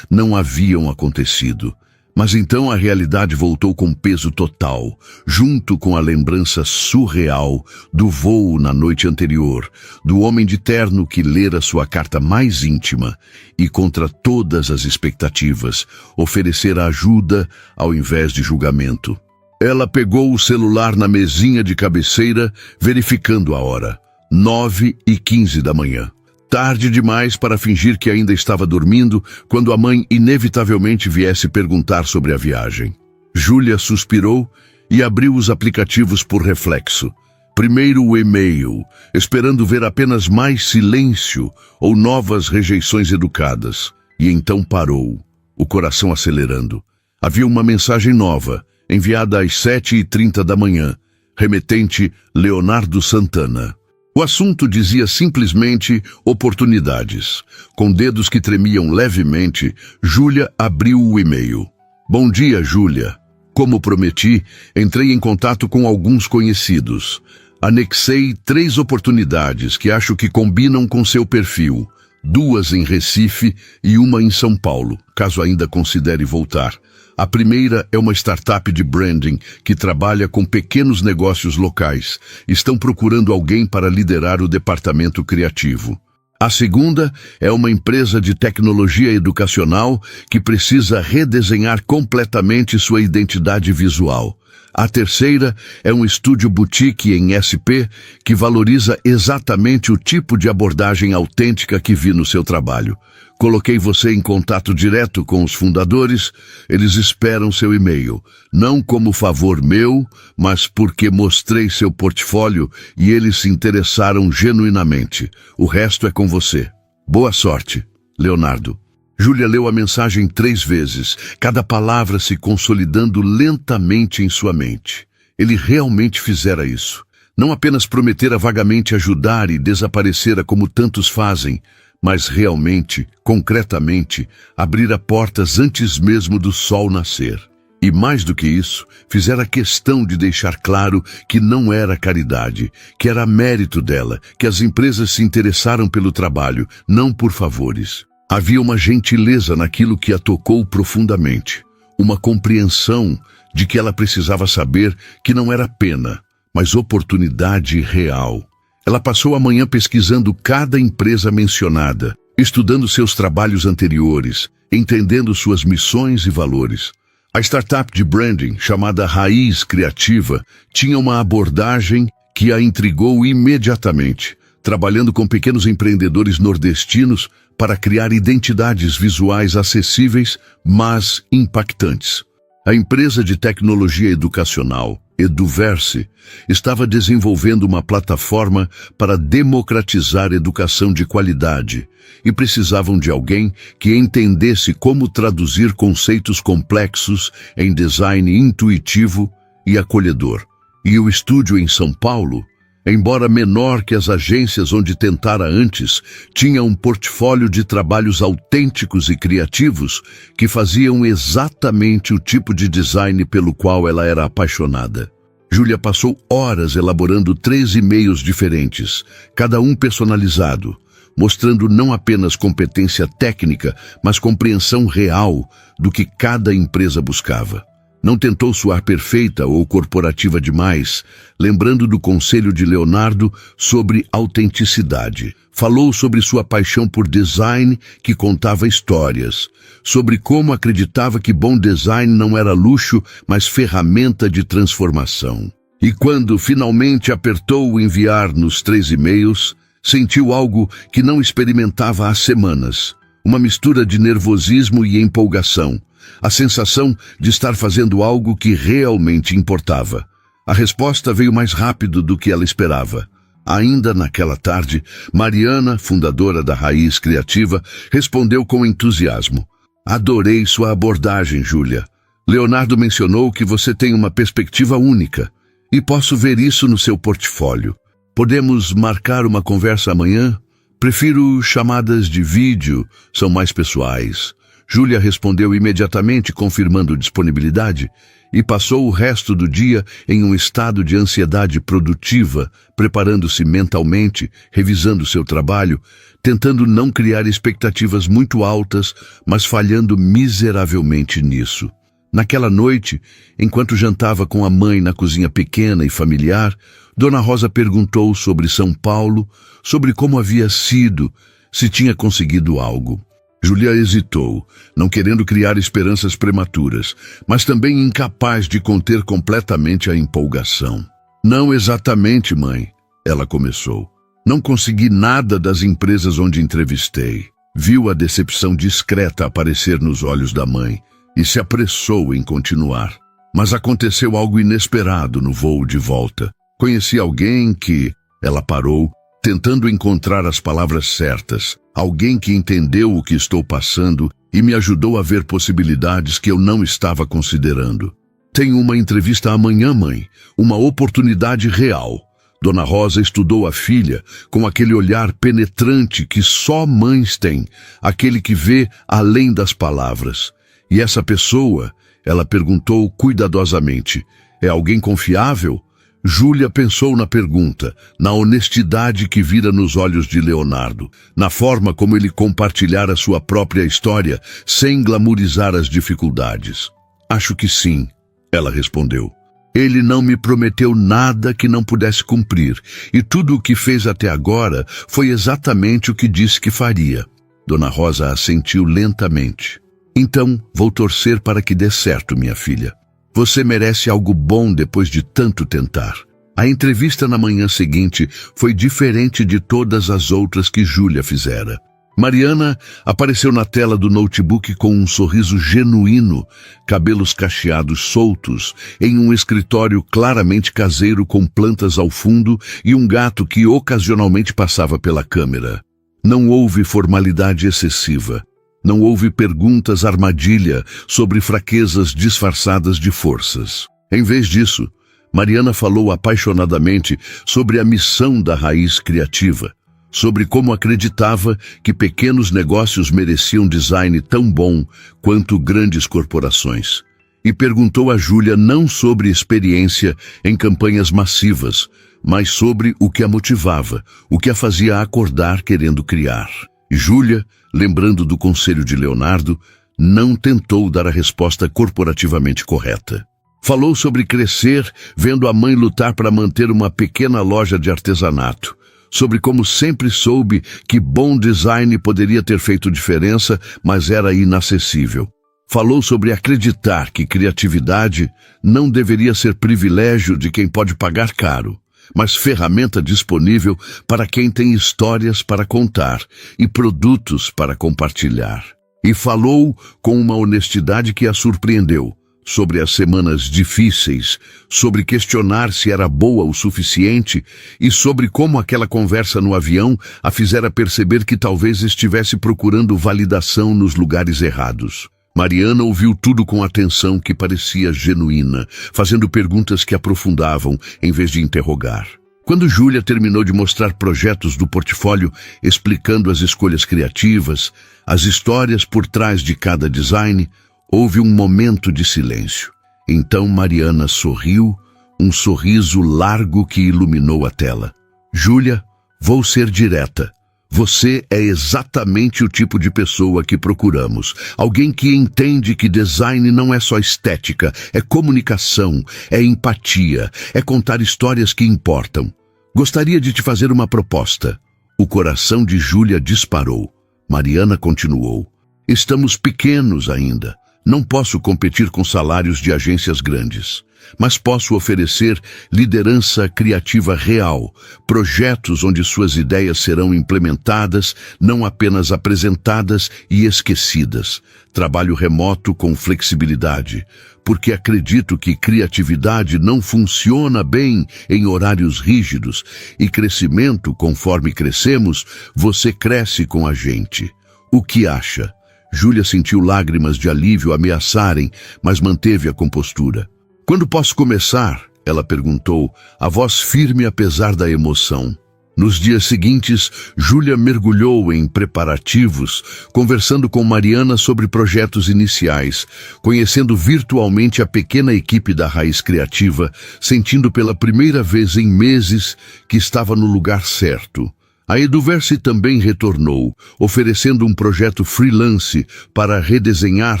não haviam acontecido. Mas então a realidade voltou com peso total, junto com a lembrança surreal do voo na noite anterior, do homem de terno que lera sua carta mais íntima e, contra todas as expectativas, oferecer ajuda ao invés de julgamento. Ela pegou o celular na mesinha de cabeceira, verificando a hora. 9h15 da manhã. Tarde demais para fingir que ainda estava dormindo quando a mãe inevitavelmente viesse perguntar sobre a viagem. Júlia suspirou e abriu os aplicativos por reflexo. Primeiro o e-mail, esperando ver apenas mais silêncio ou novas rejeições educadas. E então parou, o coração acelerando. Havia uma mensagem nova, enviada às 7h30 da manhã, remetente Leonardo Santana. O assunto dizia simplesmente oportunidades. Com dedos que tremiam levemente, Júlia abriu o e-mail. Bom dia, Júlia. Como prometi, entrei em contato com alguns conhecidos. Anexei 3 oportunidades que acho que combinam com seu perfil. 2 em Recife e 1 em São Paulo, caso ainda considere voltar. A primeira é uma startup de branding que trabalha com pequenos negócios locais. Estão procurando alguém para liderar o departamento criativo. A segunda é uma empresa de tecnologia educacional que precisa redesenhar completamente sua identidade visual. A terceira é um estúdio boutique em SP que valoriza exatamente o tipo de abordagem autêntica que vi no seu trabalho. Coloquei você em contato direto com os fundadores, eles esperam seu e-mail. Não como favor meu, mas porque mostrei seu portfólio e eles se interessaram genuinamente. O resto é com você. Boa sorte, Leonardo. Júlia leu a mensagem 3 vezes, cada palavra se consolidando lentamente em sua mente. Ele realmente fizera isso. Não apenas prometera vagamente ajudar e desaparecera como tantos fazem, mas realmente, concretamente, abrira portas antes mesmo do sol nascer. E mais do que isso, fizera questão de deixar claro que não era caridade, que era mérito dela, que as empresas se interessaram pelo trabalho, não por favores. Havia uma gentileza naquilo que a tocou profundamente, uma compreensão de que ela precisava saber que não era pena, mas oportunidade real. Ela passou a manhã pesquisando cada empresa mencionada, estudando seus trabalhos anteriores, entendendo suas missões e valores. A startup de branding, chamada Raiz Criativa, tinha uma abordagem que a intrigou imediatamente, trabalhando com pequenos empreendedores nordestinos para criar identidades visuais acessíveis, mas impactantes. A empresa de tecnologia educacional, Eduverse, estava desenvolvendo uma plataforma para democratizar educação de qualidade e precisavam de alguém que entendesse como traduzir conceitos complexos em design intuitivo e acolhedor. E o estúdio em São Paulo, embora menor que as agências onde tentara antes, tinha um portfólio de trabalhos autênticos e criativos que faziam exatamente o tipo de design pelo qual ela era apaixonada. Júlia passou horas elaborando 3 e-mails diferentes, cada um personalizado, mostrando não apenas competência técnica, mas compreensão real do que cada empresa buscava. Não tentou soar perfeita ou corporativa demais, lembrando do conselho de Leonardo sobre autenticidade. Falou sobre sua paixão por design que contava histórias, sobre como acreditava que bom design não era luxo, mas ferramenta de transformação. E quando finalmente apertou o enviar nos 3 e-mails, sentiu algo que não experimentava há semanas. Uma mistura de nervosismo e empolgação. A sensação de estar fazendo algo que realmente importava. A resposta veio mais rápido do que ela esperava. Ainda naquela tarde, Mariana, fundadora da Raiz Criativa, respondeu com entusiasmo. Adorei sua abordagem, Júlia. Leonardo mencionou que você tem uma perspectiva única. E posso ver isso no seu portfólio. Podemos marcar uma conversa amanhã? Prefiro chamadas de vídeo, são mais pessoais. Júlia respondeu imediatamente, confirmando disponibilidade, e passou o resto do dia em um estado de ansiedade produtiva, preparando-se mentalmente, revisando seu trabalho, tentando não criar expectativas muito altas, mas falhando miseravelmente nisso. Naquela noite, enquanto jantava com a mãe na cozinha pequena e familiar, Dona Rosa perguntou sobre São Paulo, sobre como havia sido, se tinha conseguido algo. Júlia hesitou, não querendo criar esperanças prematuras, mas também incapaz de conter completamente a empolgação. Não exatamente, mãe, ela começou. Não consegui nada das empresas onde entrevistei. Viu a decepção discreta aparecer nos olhos da mãe e se apressou em continuar. Mas aconteceu algo inesperado no voo de volta. Conheci alguém que... Ela parou, tentando encontrar as palavras certas. Alguém que entendeu o que estou passando e me ajudou a ver possibilidades que eu não estava considerando. Tenho uma entrevista amanhã, mãe. Uma oportunidade real. Dona Rosa estudou a filha com aquele olhar penetrante que só mães têm. Aquele que vê além das palavras. E essa pessoa, ela perguntou cuidadosamente, é alguém confiável? Júlia pensou na pergunta, na honestidade que vira nos olhos de Leonardo, na forma como ele compartilhara sua própria história, sem glamourizar as dificuldades. Acho que sim, ela respondeu. Ele não me prometeu nada que não pudesse cumprir, e tudo o que fez até agora foi exatamente o que disse que faria. Dona Rosa assentiu lentamente. Então, vou torcer para que dê certo, minha filha. Você merece algo bom depois de tanto tentar. A entrevista na manhã seguinte foi diferente de todas as outras que Júlia fizera. Mariana apareceu na tela do notebook com um sorriso genuíno, cabelos cacheados soltos, em um escritório claramente caseiro com plantas ao fundo e um gato que ocasionalmente passava pela câmera. Não houve formalidade excessiva. Não houve perguntas armadilha sobre fraquezas disfarçadas de forças. Em vez disso, Mariana falou apaixonadamente sobre a missão da Raiz Criativa, sobre como acreditava que pequenos negócios mereciam design tão bom quanto grandes corporações. E perguntou a Júlia não sobre experiência em campanhas massivas, mas sobre o que a motivava, o que a fazia acordar querendo criar. E Júlia, lembrando do conselho de Leonardo, não tentou dar a resposta corporativamente correta. Falou sobre crescer, vendo a mãe lutar para manter uma pequena loja de artesanato, sobre como sempre soube que bom design poderia ter feito diferença, mas era inacessível. Falou sobre acreditar que criatividade não deveria ser privilégio de quem pode pagar caro, mas ferramenta disponível para quem tem histórias para contar e produtos para compartilhar. E falou com uma honestidade que a surpreendeu, sobre as semanas difíceis, sobre questionar se era boa o suficiente e sobre como aquela conversa no avião a fizera perceber que talvez estivesse procurando validação nos lugares errados. Mariana ouviu tudo com atenção que parecia genuína, fazendo perguntas que aprofundavam em vez de interrogar. Quando Júlia terminou de mostrar projetos do portfólio, explicando as escolhas criativas, as histórias por trás de cada design, houve um momento de silêncio. Então Mariana sorriu, um sorriso largo que iluminou a tela. Júlia, vou ser direta. Você é exatamente o tipo de pessoa que procuramos. Alguém que entende que design não é só estética, é comunicação, é empatia, é contar histórias que importam. Gostaria de te fazer uma proposta. O coração de Júlia disparou. Mariana continuou. Estamos pequenos ainda. Não posso competir com salários de agências grandes. Mas posso oferecer liderança criativa real, projetos onde suas ideias serão implementadas, não apenas apresentadas e esquecidas. Trabalho remoto com flexibilidade, porque acredito que criatividade não funciona bem em horários rígidos, e crescimento, conforme crescemos, você cresce com a gente. O que acha? Júlia sentiu lágrimas de alívio ameaçarem, mas manteve a compostura. Quando posso começar? Ela perguntou, a voz firme apesar da emoção. Nos dias seguintes, Júlia mergulhou em preparativos, conversando com Mariana sobre projetos iniciais, conhecendo virtualmente a pequena equipe da Raiz Criativa, sentindo pela primeira vez em meses que estava no lugar certo. A Eduverse também retornou, oferecendo um projeto freelance para redesenhar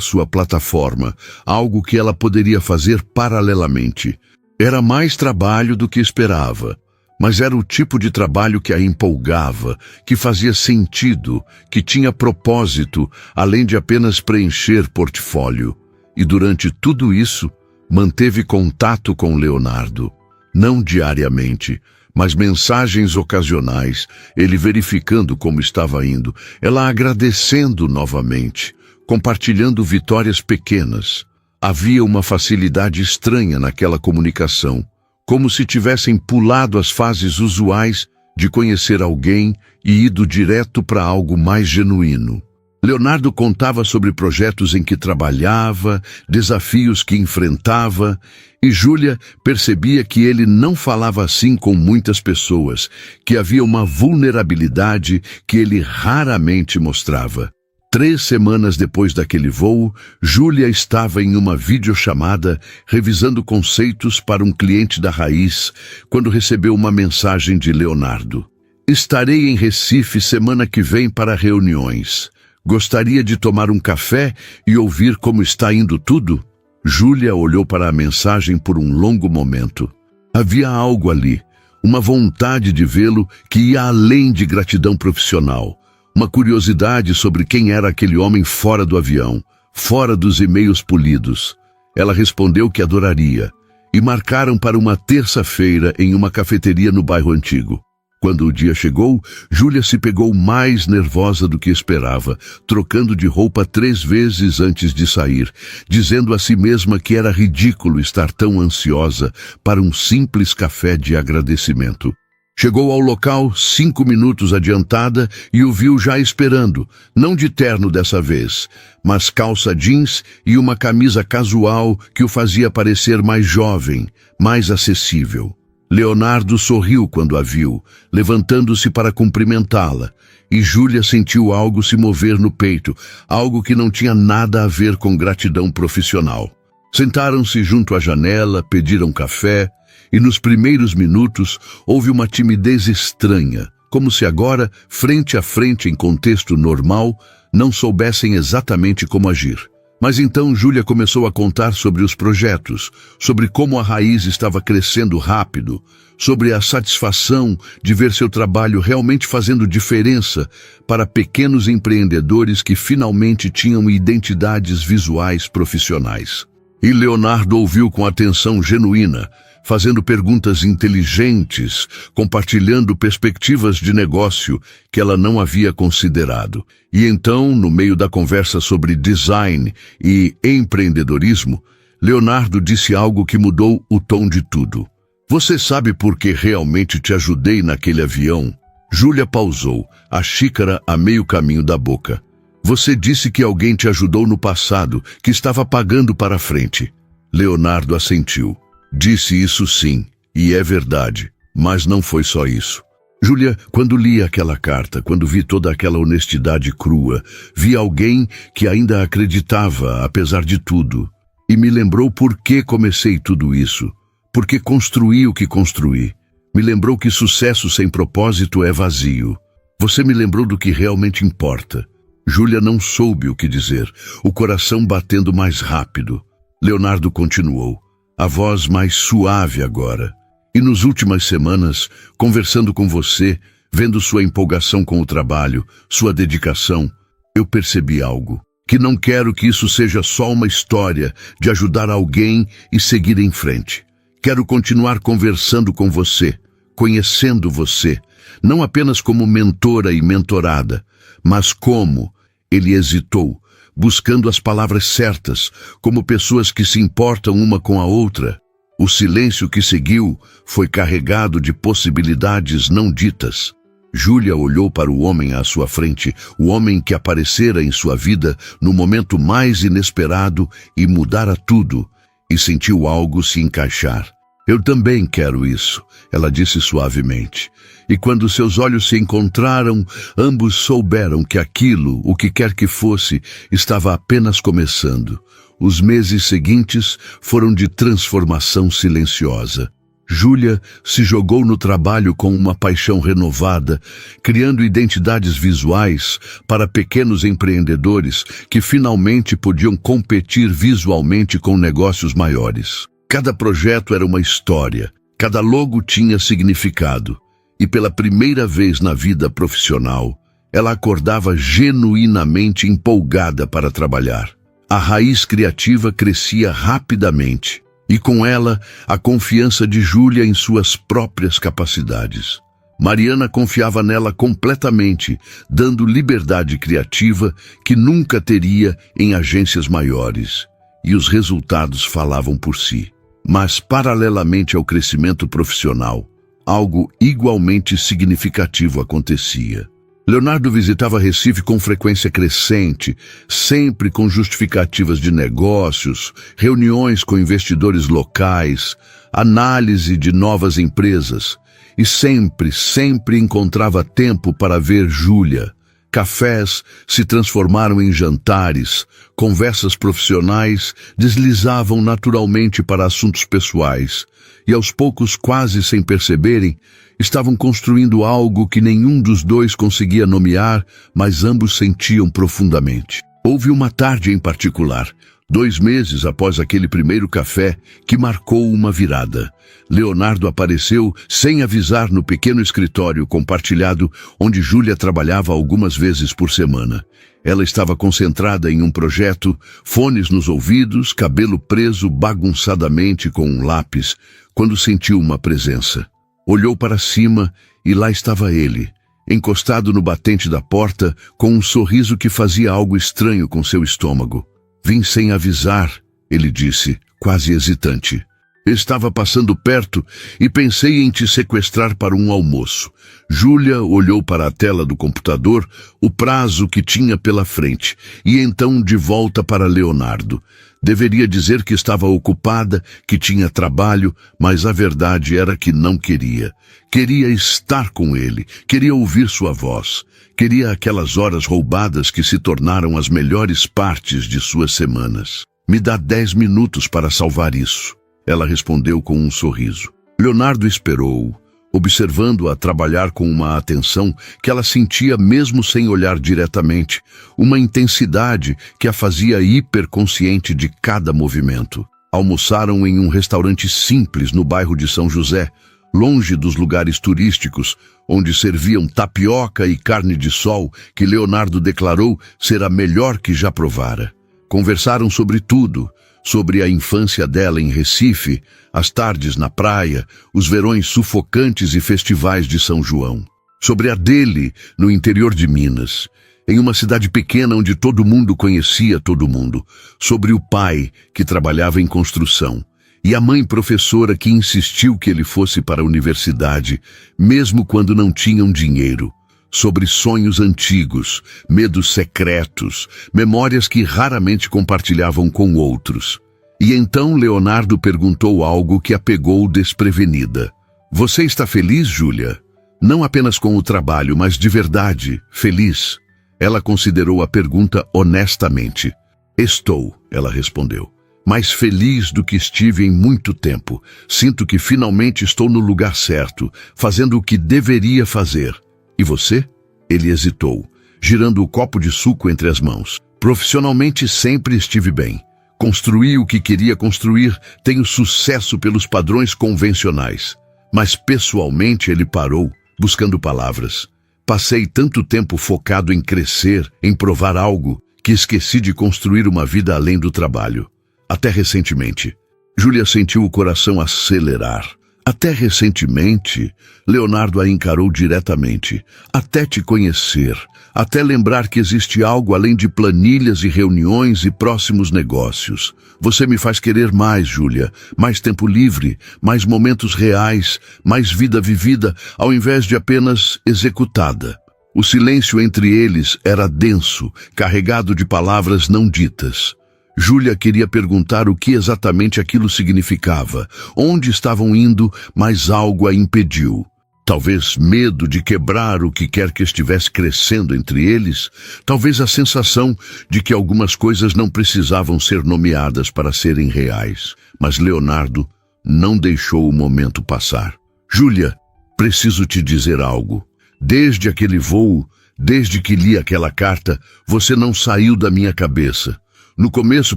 sua plataforma, algo que ela poderia fazer paralelamente. Era mais trabalho do que esperava, mas era o tipo de trabalho que a empolgava, que fazia sentido, que tinha propósito, além de apenas preencher portfólio. E durante tudo isso, manteve contato com Leonardo. Não diariamente, mas mensagens ocasionais, ele verificando como estava indo, ela agradecendo novamente, compartilhando vitórias pequenas. Havia uma facilidade estranha naquela comunicação, como se tivessem pulado as fases usuais de conhecer alguém e ido direto para algo mais genuíno. Leonardo contava sobre projetos em que trabalhava, desafios que enfrentava, e Júlia percebia que ele não falava assim com muitas pessoas, que havia uma vulnerabilidade que ele raramente mostrava. 3 semanas depois daquele voo, Júlia estava em uma videochamada revisando conceitos para um cliente da Raiz, quando recebeu uma mensagem de Leonardo. Estarei em Recife semana que vem para reuniões. Gostaria de tomar um café e ouvir como está indo tudo? Júlia olhou para a mensagem por um longo momento. Havia algo ali, uma vontade de vê-lo que ia além de gratidão profissional. Uma curiosidade sobre quem era aquele homem fora do avião, fora dos e-mails polidos. Ela respondeu que adoraria, e marcaram para uma terça-feira em uma cafeteria no bairro Antigo. Quando o dia chegou, Júlia se pegou mais nervosa do que esperava, trocando de roupa 3 vezes antes de sair, dizendo a si mesma que era ridículo estar tão ansiosa para um simples café de agradecimento. Chegou ao local 5 minutos adiantada e o viu já esperando, não de terno dessa vez, mas calça jeans e uma camisa casual que o fazia parecer mais jovem, mais acessível. Leonardo sorriu quando a viu, levantando-se para cumprimentá-la, e Júlia sentiu algo se mover no peito, algo que não tinha nada a ver com gratidão profissional. Sentaram-se junto à janela, pediram café, e nos primeiros minutos houve uma timidez estranha, como se agora, frente a frente em contexto normal, não soubessem exatamente como agir. Mas então Júlia começou a contar sobre os projetos, sobre como a Raiz estava crescendo rápido, sobre a satisfação de ver seu trabalho realmente fazendo diferença para pequenos empreendedores que finalmente tinham identidades visuais profissionais. E Leonardo ouviu com atenção genuína, fazendo perguntas inteligentes, compartilhando perspectivas de negócio que ela não havia considerado. E então, no meio da conversa sobre design e empreendedorismo, Leonardo disse algo que mudou o tom de tudo. Você sabe por que realmente te ajudei naquele avião? Júlia pausou, a xícara a meio caminho da boca. Você disse que alguém te ajudou no passado, que estava pagando para frente. Leonardo assentiu. Disse isso sim, e é verdade, mas não foi só isso. Júlia, quando li aquela carta, quando vi toda aquela honestidade crua, vi alguém que ainda acreditava, apesar de tudo. E me lembrou por que comecei tudo isso, por que construí o que construí. Me lembrou que sucesso sem propósito é vazio. Você me lembrou do que realmente importa. Júlia não soube o que dizer, o coração batendo mais rápido. Leonardo continuou, a voz mais suave agora. E nas últimas semanas, conversando com você, vendo sua empolgação com o trabalho, sua dedicação, eu percebi algo. Que não quero que isso seja só uma história de ajudar alguém e seguir em frente. Quero continuar conversando com você, conhecendo você, não apenas como mentora e mentorada, mas como, ele hesitou, buscando as palavras certas, como pessoas que se importam uma com a outra. O silêncio que seguiu foi carregado de possibilidades não ditas. Júlia olhou para o homem à sua frente, o homem que aparecera em sua vida no momento mais inesperado e mudara tudo, e sentiu algo se encaixar. Eu também quero isso, ela disse suavemente. E quando seus olhos se encontraram, ambos souberam que aquilo, o que quer que fosse, estava apenas começando. Os meses seguintes foram de transformação silenciosa. Júlia se jogou no trabalho com uma paixão renovada, criando identidades visuais para pequenos empreendedores que finalmente podiam competir visualmente com negócios maiores. Cada projeto era uma história, cada logo tinha significado, e pela primeira vez na vida profissional, ela acordava genuinamente empolgada para trabalhar. A raiz criativa crescia rapidamente, e com ela, a confiança de Júlia em suas próprias capacidades. Mariana confiava nela completamente, dando liberdade criativa que nunca teria em agências maiores. E os resultados falavam por si. Mas, paralelamente ao crescimento profissional, algo igualmente significativo acontecia. Leonardo visitava Recife com frequência crescente, sempre com justificativas de negócios, reuniões com investidores locais, análise de novas empresas, e sempre encontrava tempo para ver Júlia. Cafés se transformaram em jantares, conversas profissionais deslizavam naturalmente para assuntos pessoais, e aos poucos, quase sem perceberem, estavam construindo algo que nenhum dos dois conseguia nomear, mas ambos sentiam profundamente. Houve uma tarde em particular, 2 meses após aquele primeiro café, que marcou uma virada. Leonardo apareceu sem avisar no pequeno escritório compartilhado onde Júlia trabalhava algumas vezes por semana. Ela estava concentrada em um projeto, fones nos ouvidos, cabelo preso bagunçadamente com um lápis, quando sentiu uma presença. Olhou para cima e lá estava ele, encostado no batente da porta, com um sorriso que fazia algo estranho com seu estômago. Vim sem avisar, ele disse, quase hesitante. Estava passando perto e pensei em te sequestrar para um almoço. Júlia olhou para a tela do computador, o prazo que tinha pela frente, e então de volta para Leonardo. Deveria dizer que estava ocupada, que tinha trabalho, mas a verdade era que não queria. Queria estar com ele, queria ouvir sua voz, queria aquelas horas roubadas que se tornaram as melhores partes de suas semanas. Me dá 10 minutos para salvar isso. Ela respondeu com um sorriso. Leonardo esperou, observando-a trabalhar com uma atenção que ela sentia mesmo sem olhar diretamente, uma intensidade que a fazia hiperconsciente de cada movimento. Almoçaram em um restaurante simples no bairro de São José, longe dos lugares turísticos, onde serviam tapioca e carne de sol que Leonardo declarou ser a melhor que já provara. Conversaram sobre tudo, sobre a infância dela em Recife, as tardes na praia, os verões sufocantes e festivais de São João. Sobre a dele, no interior de Minas, em uma cidade pequena onde todo mundo conhecia todo mundo. Sobre o pai, que trabalhava em construção, e a mãe professora que insistiu que ele fosse para a universidade, mesmo quando não tinham dinheiro. Sobre sonhos antigos, medos secretos, memórias que raramente compartilhavam com outros. E então Leonardo perguntou algo que a pegou desprevenida. Você está feliz, Júlia? Não apenas com o trabalho, mas de verdade, feliz? Ela considerou a pergunta honestamente. Estou, ela respondeu. Mais feliz do que estive em muito tempo. Sinto que finalmente estou no lugar certo, fazendo o que deveria fazer. E você? Ele hesitou, girando o copo de suco entre as mãos. Profissionalmente sempre estive bem. Construí o que queria construir, tenho sucesso pelos padrões convencionais. Mas pessoalmente ele parou, buscando palavras. Passei tanto tempo focado em crescer, em provar algo, que esqueci de construir uma vida além do trabalho. Até recentemente. Júlia sentiu o coração acelerar. Até recentemente, Leonardo a encarou diretamente. Até te conhecer, até lembrar que existe algo além de planilhas e reuniões e próximos negócios. Você me faz querer mais, Júlia. Mais tempo livre, mais momentos reais, mais vida vivida, ao invés de apenas executada. O silêncio entre eles era denso, carregado de palavras não ditas. Júlia queria perguntar o que exatamente aquilo significava, onde estavam indo, mas algo a impediu. Talvez medo de quebrar o que quer que estivesse crescendo entre eles, talvez a sensação de que algumas coisas não precisavam ser nomeadas para serem reais. Mas Leonardo não deixou o momento passar. Júlia, preciso te dizer algo. Desde aquele voo, desde que li aquela carta, você não saiu da minha cabeça. No começo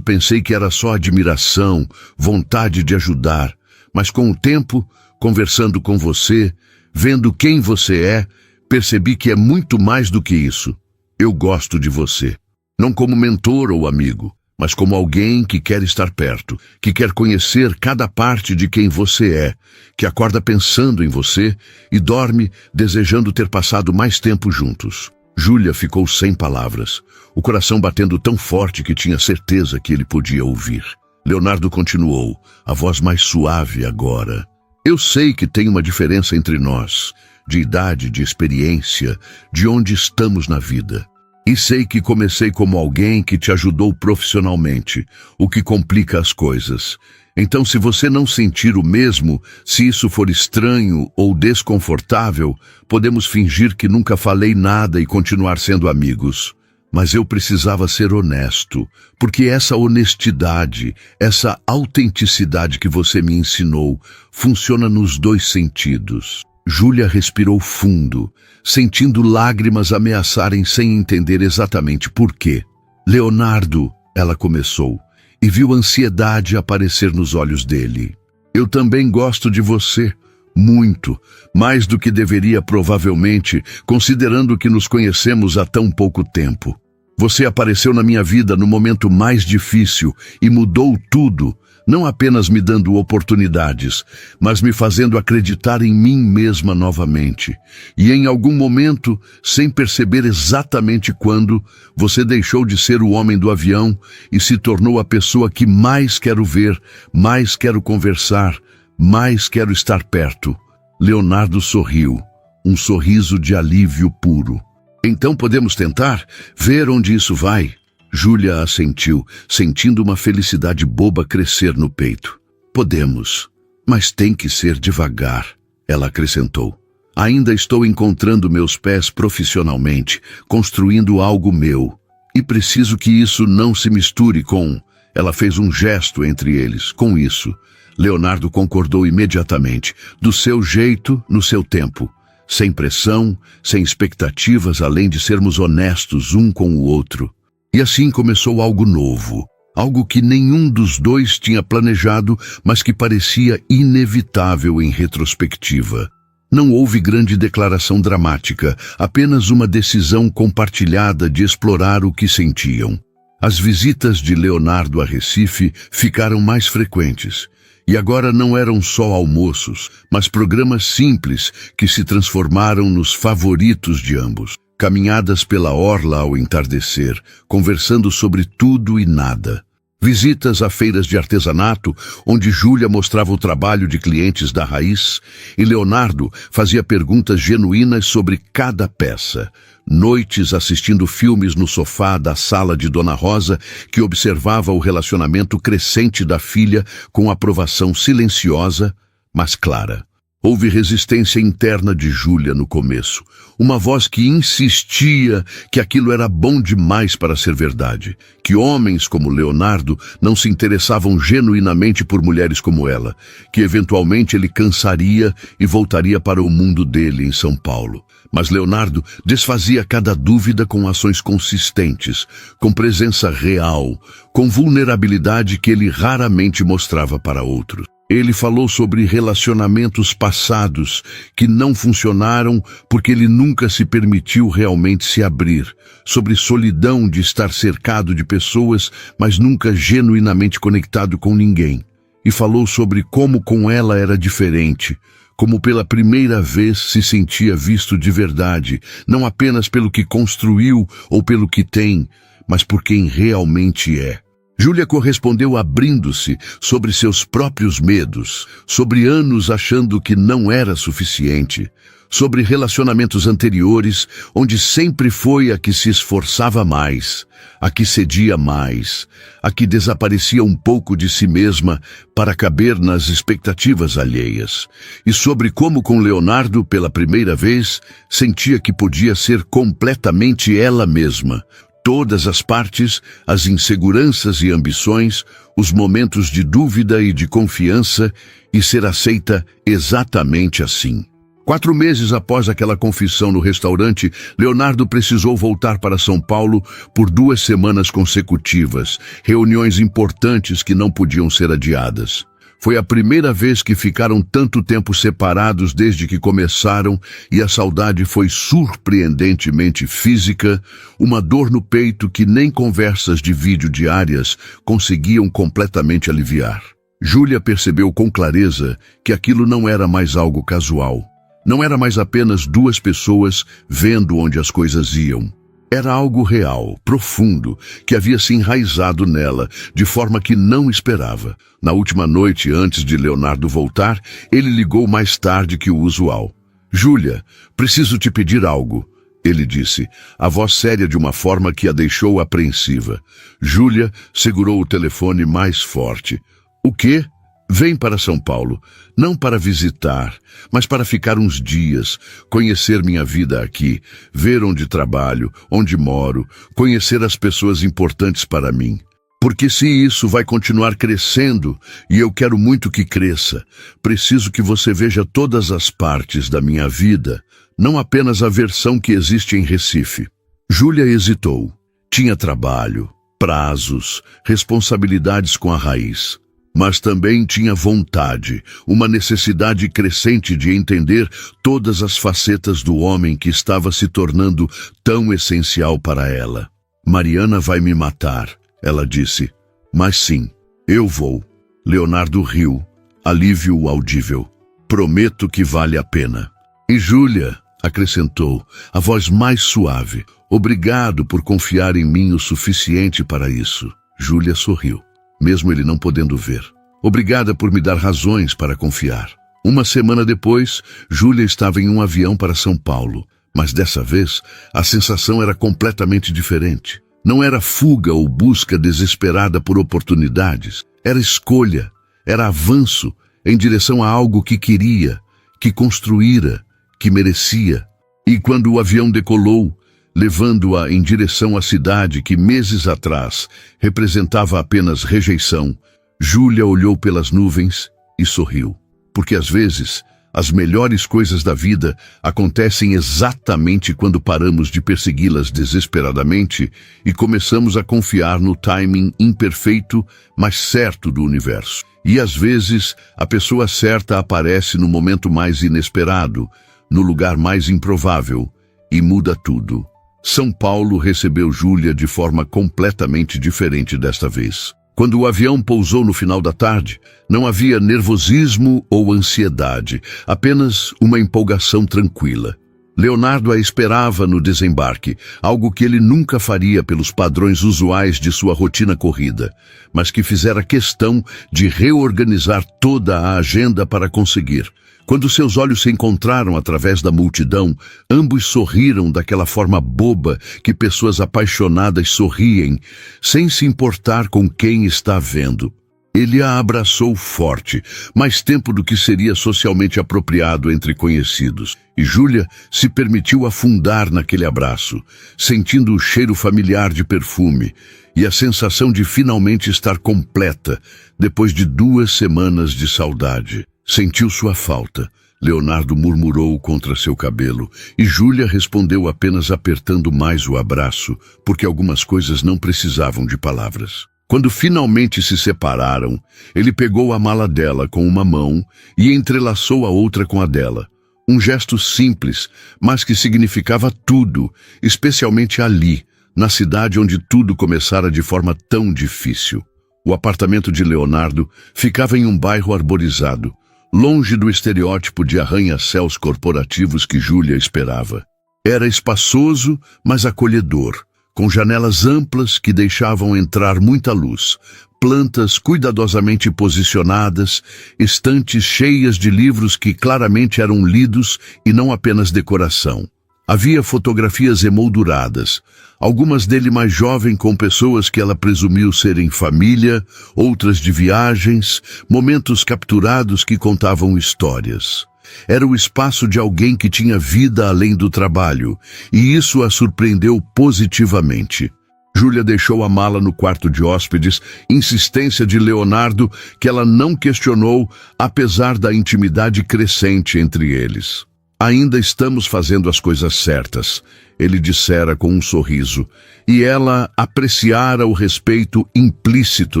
pensei que era só admiração, vontade de ajudar, mas com o tempo, conversando com você, vendo quem você é, percebi que é muito mais do que isso. Eu gosto de você, não como mentor ou amigo, mas como alguém que quer estar perto, que quer conhecer cada parte de quem você é, que acorda pensando em você e dorme desejando ter passado mais tempo juntos. Júlia ficou sem palavras, o coração batendo tão forte que tinha certeza que ele podia ouvir. Leonardo continuou, a voz mais suave agora. Eu sei que tem uma diferença entre nós, de idade, de experiência, de onde estamos na vida. E sei que comecei como alguém que te ajudou profissionalmente, o que complica as coisas. Então, se você não sentir o mesmo, se isso for estranho ou desconfortável, podemos fingir que nunca falei nada e continuar sendo amigos. Mas eu precisava ser honesto, porque essa honestidade, essa autenticidade que você me ensinou, funciona nos dois sentidos. Júlia respirou fundo, sentindo lágrimas ameaçarem sem entender exatamente por quê. Leonardo, ela começou, e viu ansiedade aparecer nos olhos dele. Eu também gosto de você, muito, mais do que deveria provavelmente, considerando que nos conhecemos há tão pouco tempo. Você apareceu na minha vida no momento mais difícil e mudou tudo, não apenas me dando oportunidades, mas me fazendo acreditar em mim mesma novamente. E em algum momento, sem perceber exatamente quando, você deixou de ser o homem do avião e se tornou a pessoa que mais quero ver, mais quero conversar, mais quero estar perto. Leonardo sorriu, um sorriso de alívio puro. Então podemos tentar ver onde isso vai? Júlia assentiu, sentindo uma felicidade boba crescer no peito. Podemos, mas tem que ser devagar, ela acrescentou. Ainda estou encontrando meus pés profissionalmente, construindo algo meu. E preciso que isso não se misture com... Ela fez um gesto entre eles, com isso. Leonardo concordou imediatamente, do seu jeito, no seu tempo. Sem pressão, sem expectativas, além de sermos honestos um com o outro. E assim começou algo novo, algo que nenhum dos dois tinha planejado, mas que parecia inevitável em retrospectiva. Não houve grande declaração dramática, apenas uma decisão compartilhada de explorar o que sentiam. As visitas de Leonardo a Recife ficaram mais frequentes. E agora não eram só almoços, mas programas simples que se transformaram nos favoritos de ambos. Caminhadas pela orla ao entardecer, conversando sobre tudo e nada. Visitas a feiras de artesanato, onde Júlia mostrava o trabalho de clientes da Raiz, e Leonardo fazia perguntas genuínas sobre cada peça. Noites assistindo filmes no sofá da sala de Dona Rosa, que observava o relacionamento crescente da filha com aprovação silenciosa, mas clara. Houve resistência interna de Júlia no começo, uma voz que insistia que aquilo era bom demais para ser verdade, que homens como Leonardo não se interessavam genuinamente por mulheres como ela, que eventualmente ele cansaria e voltaria para o mundo dele em São Paulo. Mas Leonardo desfazia cada dúvida com ações consistentes, com presença real, com vulnerabilidade que ele raramente mostrava para outros. Ele falou sobre relacionamentos passados que não funcionaram porque ele nunca se permitiu realmente se abrir, sobre solidão de estar cercado de pessoas, mas nunca genuinamente conectado com ninguém. E falou sobre como com ela era diferente, como pela primeira vez se sentia visto de verdade, não apenas pelo que construiu ou pelo que tem, mas por quem realmente é. Júlia correspondeu abrindo-se sobre seus próprios medos, sobre anos achando que não era suficiente, sobre relacionamentos anteriores, onde sempre foi a que se esforçava mais, a que cedia mais, a que desaparecia um pouco de si mesma para caber nas expectativas alheias, e sobre como com Leonardo, pela primeira vez, sentia que podia ser completamente ela mesma. Todas as partes, as inseguranças e ambições, os momentos de dúvida e de confiança, e ser aceita exatamente assim. 4 meses após aquela confissão no restaurante, Leonardo precisou voltar para São Paulo por 2 semanas consecutivas, reuniões importantes que não podiam ser adiadas. Foi a primeira vez que ficaram tanto tempo separados desde que começaram e a saudade foi surpreendentemente física, uma dor no peito que nem conversas de vídeo diárias conseguiam completamente aliviar. Júlia percebeu com clareza que aquilo não era mais algo casual. Não era mais apenas 2 pessoas vendo onde as coisas iam. Era algo real, profundo, que havia se enraizado nela, de forma que não esperava. Na última noite, antes de Leonardo voltar, ele ligou mais tarde que o usual. "Júlia, preciso te pedir algo", ele disse, a voz séria de uma forma que a deixou apreensiva. Júlia segurou o telefone mais forte. "O quê?" "Vem para São Paulo, não para visitar, mas para ficar uns dias, conhecer minha vida aqui, ver onde trabalho, onde moro, conhecer as pessoas importantes para mim. Porque se isso vai continuar crescendo, e eu quero muito que cresça, preciso que você veja todas as partes da minha vida, não apenas a versão que existe em Recife." Júlia hesitou. Tinha trabalho, prazos, responsabilidades com a raiz. Mas também tinha vontade, uma necessidade crescente de entender todas as facetas do homem que estava se tornando tão essencial para ela. "Mariana vai me matar", ela disse. "Mas sim, eu vou." Leonardo riu, alívio audível. "Prometo que vale a pena." "E Júlia", acrescentou, a voz mais suave, "obrigado por confiar em mim o suficiente para isso." Júlia sorriu, mesmo ele não podendo ver. "Obrigada por me dar razões para confiar." 1 semana depois, Júlia estava em um avião para São Paulo, mas dessa vez a sensação era completamente diferente. Não era fuga ou busca desesperada por oportunidades, era escolha, era avanço em direção a algo que queria, que construíra, que merecia. E quando o avião decolou, levando-a em direção à cidade que meses atrás representava apenas rejeição, Júlia olhou pelas nuvens e sorriu. Porque às vezes, as melhores coisas da vida acontecem exatamente quando paramos de persegui-las desesperadamente e começamos a confiar no timing imperfeito, mas certo do universo. E às vezes, a pessoa certa aparece no momento mais inesperado, no lugar mais improvável, e muda tudo. São Paulo recebeu Júlia de forma completamente diferente desta vez. Quando o avião pousou no final da tarde, não havia nervosismo ou ansiedade, apenas uma empolgação tranquila. Leonardo a esperava no desembarque, algo que ele nunca faria pelos padrões usuais de sua rotina corrida, mas que fizera questão de reorganizar toda a agenda para conseguir. Quando seus olhos se encontraram através da multidão, ambos sorriram daquela forma boba que pessoas apaixonadas sorriem, sem se importar com quem está vendo. Ele a abraçou forte, mais tempo do que seria socialmente apropriado entre conhecidos, e Júlia se permitiu afundar naquele abraço, sentindo o cheiro familiar de perfume e a sensação de finalmente estar completa, depois de 2 semanas de saudade. Sentiu sua falta. Leonardo murmurou contra seu cabelo, e Júlia respondeu apenas apertando mais o abraço, porque algumas coisas não precisavam de palavras. Quando finalmente se separaram, ele pegou a mala dela com uma mão e entrelaçou a outra com a dela. Um gesto simples, mas que significava tudo, especialmente ali, na cidade onde tudo começara de forma tão difícil. O apartamento de Leonardo ficava em um bairro arborizado, longe do estereótipo de arranha-céus corporativos que Júlia esperava. Era espaçoso, mas acolhedor, com janelas amplas que deixavam entrar muita luz, plantas cuidadosamente posicionadas, estantes cheias de livros que claramente eram lidos e não apenas decoração. Havia fotografias emolduradas, algumas dele mais jovem com pessoas que ela presumiu serem família, outras de viagens, momentos capturados que contavam histórias. Era o espaço de alguém que tinha vida além do trabalho, e isso a surpreendeu positivamente. Júlia deixou a mala no quarto de hóspedes, insistência de Leonardo que ela não questionou, apesar da intimidade crescente entre eles. Ainda estamos fazendo as coisas certas, ele dissera com um sorriso, e ela apreciara o respeito implícito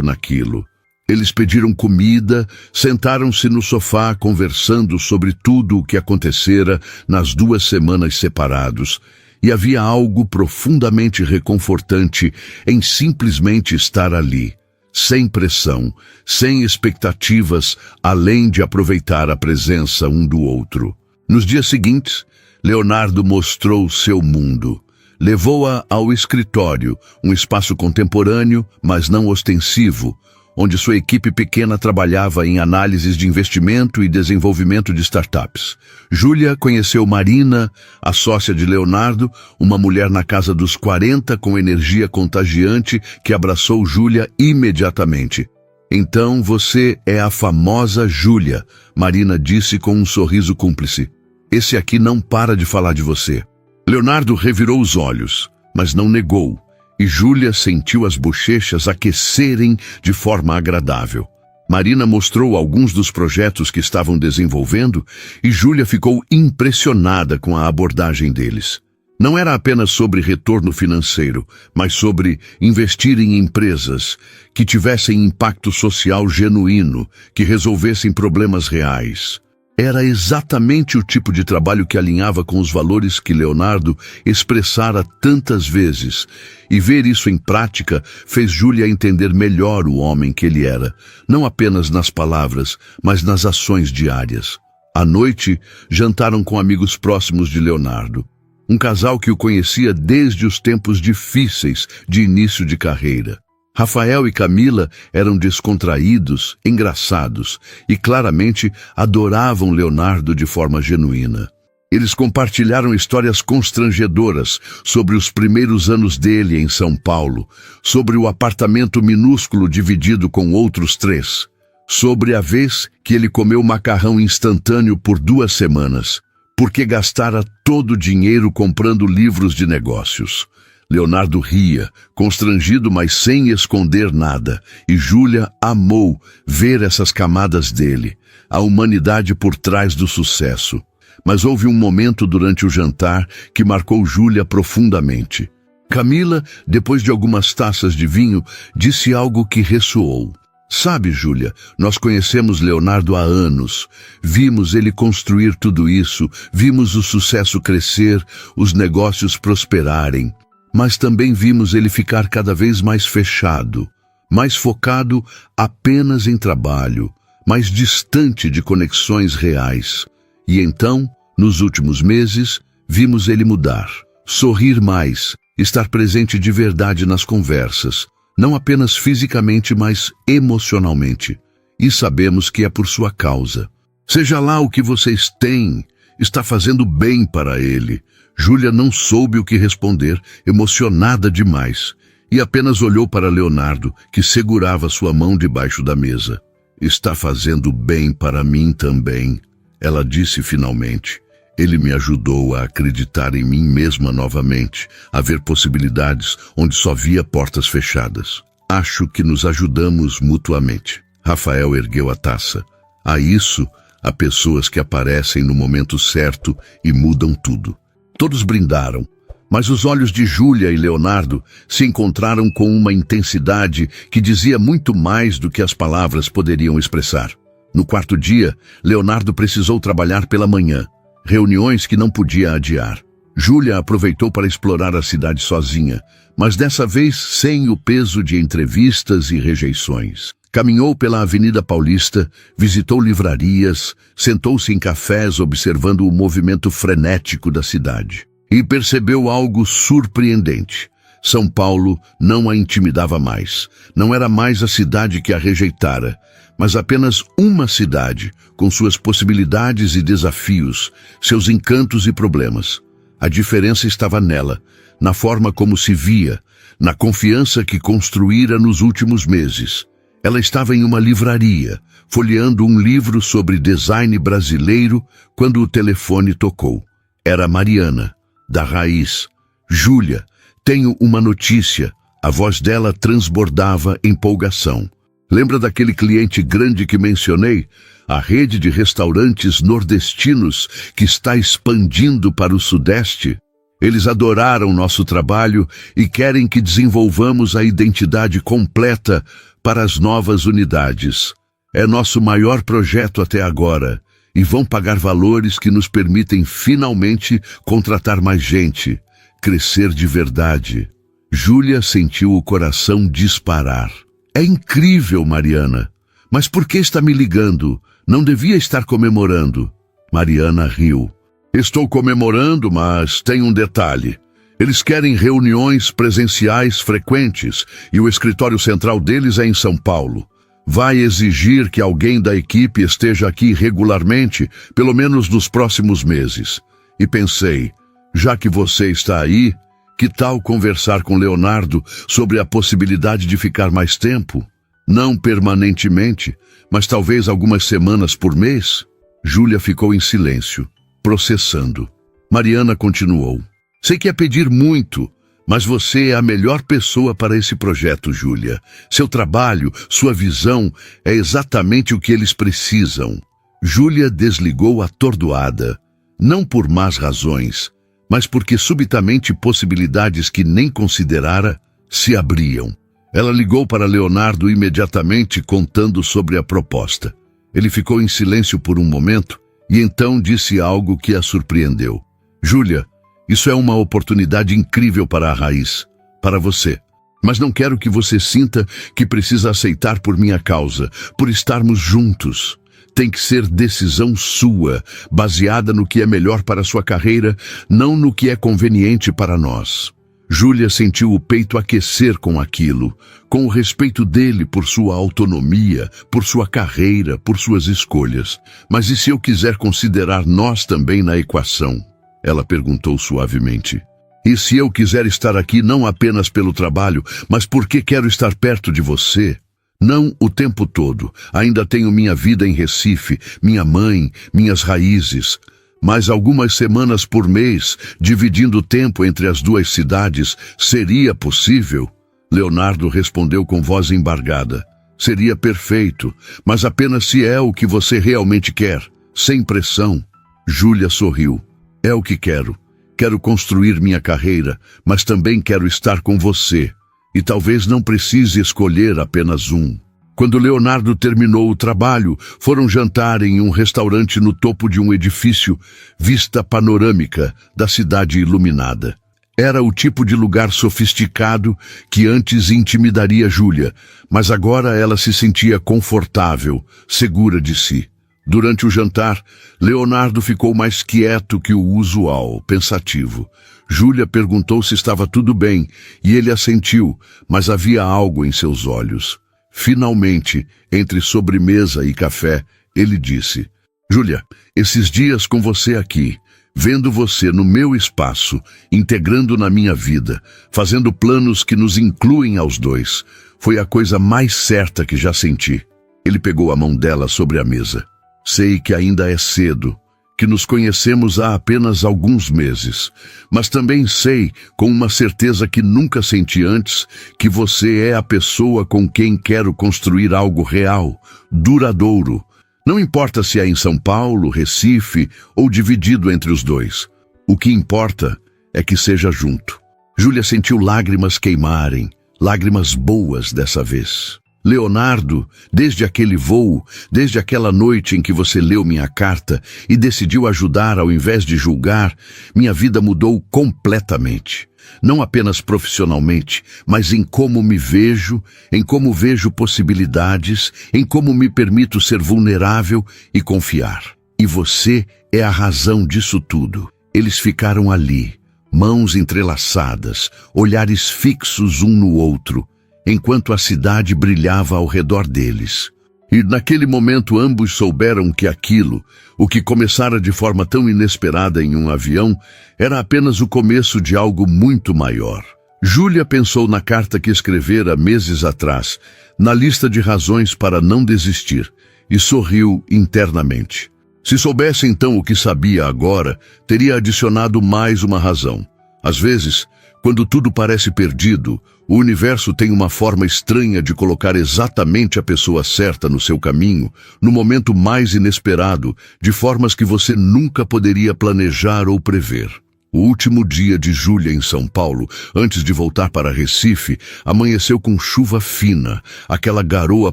naquilo. Eles pediram comida, sentaram-se no sofá conversando sobre tudo o que acontecera nas 2 semanas separados, e havia algo profundamente reconfortante em simplesmente estar ali, sem pressão, sem expectativas, além de aproveitar a presença um do outro. Nos dias seguintes, Leonardo mostrou seu mundo. Levou-a ao escritório, um espaço contemporâneo, mas não ostensivo, onde sua equipe pequena trabalhava em análises de investimento e desenvolvimento de startups. Júlia conheceu Marina, a sócia de Leonardo, uma mulher na casa dos 40 com energia contagiante que abraçou Júlia imediatamente. Então você é a famosa Júlia, Marina disse com um sorriso cúmplice. Esse aqui não para de falar de você. Leonardo revirou os olhos, mas não negou, e Júlia sentiu as bochechas aquecerem de forma agradável. Marina mostrou alguns dos projetos que estavam desenvolvendo e Júlia ficou impressionada com a abordagem deles. Não era apenas sobre retorno financeiro, mas sobre investir em empresas que tivessem impacto social genuíno, que resolvessem problemas reais. Era exatamente o tipo de trabalho que alinhava com os valores que Leonardo expressara tantas vezes, e ver isso em prática fez Júlia entender melhor o homem que ele era, não apenas nas palavras, mas nas ações diárias. À noite, jantaram com amigos próximos de Leonardo, um casal que o conhecia desde os tempos difíceis de início de carreira. Rafael e Camila eram descontraídos, engraçados e claramente adoravam Leonardo de forma genuína. Eles compartilharam histórias constrangedoras sobre os primeiros anos dele em São Paulo, sobre o apartamento minúsculo dividido com outros 3, sobre a vez que ele comeu macarrão instantâneo por 2 semanas, porque gastara todo o dinheiro comprando livros de negócios. Leonardo ria, constrangido, mas sem esconder nada, e Júlia amou ver essas camadas dele, a humanidade por trás do sucesso. Mas houve um momento durante o jantar que marcou Júlia profundamente. Camila, depois de algumas taças de vinho, disse algo que ressoou. Sabe, Júlia, nós conhecemos Leonardo há anos. Vimos ele construir tudo isso, vimos o sucesso crescer, os negócios prosperarem. Mas também vimos ele ficar cada vez mais fechado, mais focado apenas em trabalho, mais distante de conexões reais. E então, nos últimos meses, vimos ele mudar, sorrir mais, estar presente de verdade nas conversas, não apenas fisicamente, mas emocionalmente. E sabemos que é por sua causa. Seja lá o que vocês têm, está fazendo bem para ele. Júlia não soube o que responder, emocionada demais. e apenas olhou para Leonardo, que segurava sua mão debaixo da mesa. Está fazendo bem para mim também, ela disse finalmente. Ele me ajudou a acreditar em mim mesma novamente, a ver possibilidades onde só via portas fechadas. Acho que nos ajudamos mutuamente. Rafael ergueu a taça. A isso, há pessoas que aparecem no momento certo e mudam tudo. Todos brindaram, mas os olhos de Júlia e Leonardo se encontraram com uma intensidade que dizia muito mais do que as palavras poderiam expressar. No quarto dia, Leonardo precisou trabalhar pela manhã, reuniões que não podia adiar. Júlia aproveitou para explorar a cidade sozinha, mas dessa vez sem o peso de entrevistas e rejeições. Caminhou pela Avenida Paulista, visitou livrarias, sentou-se em cafés observando o movimento frenético da cidade. E percebeu algo surpreendente. São Paulo não a intimidava mais. Não era mais a cidade que a rejeitara, mas apenas uma cidade, com suas possibilidades e desafios, seus encantos e problemas. A diferença estava nela, na forma como se via, na confiança que construíra nos últimos meses. Ela estava em uma livraria, folheando um livro sobre design brasileiro, quando o telefone tocou. Era Mariana, da Raiz. Júlia, tenho uma notícia. A voz dela transbordava empolgação. Lembra daquele cliente grande que mencionei? A rede de restaurantes nordestinos que está expandindo para o Sudeste? Eles adoraram nosso trabalho e querem que desenvolvamos a identidade completa para as novas unidades. É nosso maior projeto até agora e vão pagar valores que nos permitem finalmente contratar mais gente, crescer de verdade. Júlia sentiu o coração disparar. É incrível, Mariana. Mas por que está me ligando? Não devia estar comemorando. Mariana riu. Estou comemorando, mas tem um detalhe. Eles querem reuniões presenciais frequentes e o escritório central deles é em São Paulo. Vai exigir que alguém da equipe esteja aqui regularmente, pelo menos nos próximos meses. E pensei, já que você está aí, que tal conversar com Leonardo sobre a possibilidade de ficar mais tempo? Não permanentemente, mas talvez algumas semanas por mês? Júlia ficou em silêncio, processando. Mariana continuou. Sei que é pedir muito, mas você é a melhor pessoa para esse projeto, Júlia. Seu trabalho, sua visão, é exatamente o que eles precisam. Júlia desligou atordoada, não por más razões, mas porque subitamente possibilidades que nem considerara se abriam. Ela ligou para Leonardo imediatamente contando sobre a proposta. Ele ficou em silêncio por um momento e então disse algo que a surpreendeu. Júlia, isso é uma oportunidade incrível para a Raiz, para você. Mas não quero que você sinta que precisa aceitar por minha causa, por estarmos juntos. Tem que ser decisão sua, baseada no que é melhor para sua carreira, não no que é conveniente para nós. Júlia sentiu o peito aquecer com aquilo, com o respeito dele por sua autonomia, por sua carreira, por suas escolhas. Mas e se eu quiser considerar nós também na equação? Ela perguntou suavemente. E se eu quiser estar aqui não apenas pelo trabalho, mas porque quero estar perto de você? Não o tempo todo. Ainda tenho minha vida em Recife, minha mãe, minhas raízes. Mas algumas semanas por mês, dividindo o tempo entre as duas cidades, seria possível? Leonardo respondeu com voz embargada. Seria perfeito, mas apenas se é o que você realmente quer, sem pressão. Júlia sorriu. É o que quero. Quero construir minha carreira, mas também quero estar com você. E talvez não precise escolher apenas um. Quando Leonardo terminou o trabalho, foram jantar em um restaurante no topo de um edifício, vista panorâmica da cidade iluminada. Era o tipo de lugar sofisticado que antes intimidaria Júlia, mas agora ela se sentia confortável, segura de si. Durante o jantar, Leonardo ficou mais quieto que o usual, pensativo. Júlia perguntou se estava tudo bem, e ele assentiu, mas havia algo em seus olhos. Finalmente, entre sobremesa e café, ele disse, Júlia, esses dias com você aqui, Vendo você no meu espaço, integrando na minha vida, fazendo planos que nos incluem aos dois, foi a coisa mais certa que já senti. Ele pegou a mão dela sobre a mesa. Sei que ainda é cedo, que nos conhecemos há apenas alguns meses, mas também sei, com uma certeza que nunca senti antes, que você é a pessoa com quem quero construir algo real, duradouro. Não importa se é em São Paulo, Recife ou dividido entre os dois. O que importa é que seja junto. Júlia sentiu lágrimas queimarem, lágrimas boas dessa vez. Leonardo, desde aquele voo, desde aquela noite em que você leu minha carta e decidiu ajudar ao invés de julgar, minha vida mudou completamente. Não apenas profissionalmente, mas em como me vejo, em como vejo possibilidades, em como me permito ser vulnerável e confiar. E você é a razão disso tudo. Eles ficaram ali, mãos entrelaçadas, olhares fixos um no outro, enquanto a cidade brilhava ao redor deles. E naquele momento ambos souberam que aquilo, o que começara de forma tão inesperada em um avião, era apenas o começo de algo muito maior. Júlia pensou na carta que escrevera meses atrás, na lista de razões para não desistir, e sorriu internamente. Se soubesse então o que sabia agora, teria adicionado mais uma razão. Às vezes, quando tudo parece perdido, o universo tem uma forma estranha de colocar exatamente a pessoa certa no seu caminho, no momento mais inesperado, de formas que você nunca poderia planejar ou prever. O último dia de Júlia em São Paulo, antes de voltar para Recife, amanheceu com chuva fina, aquela garoa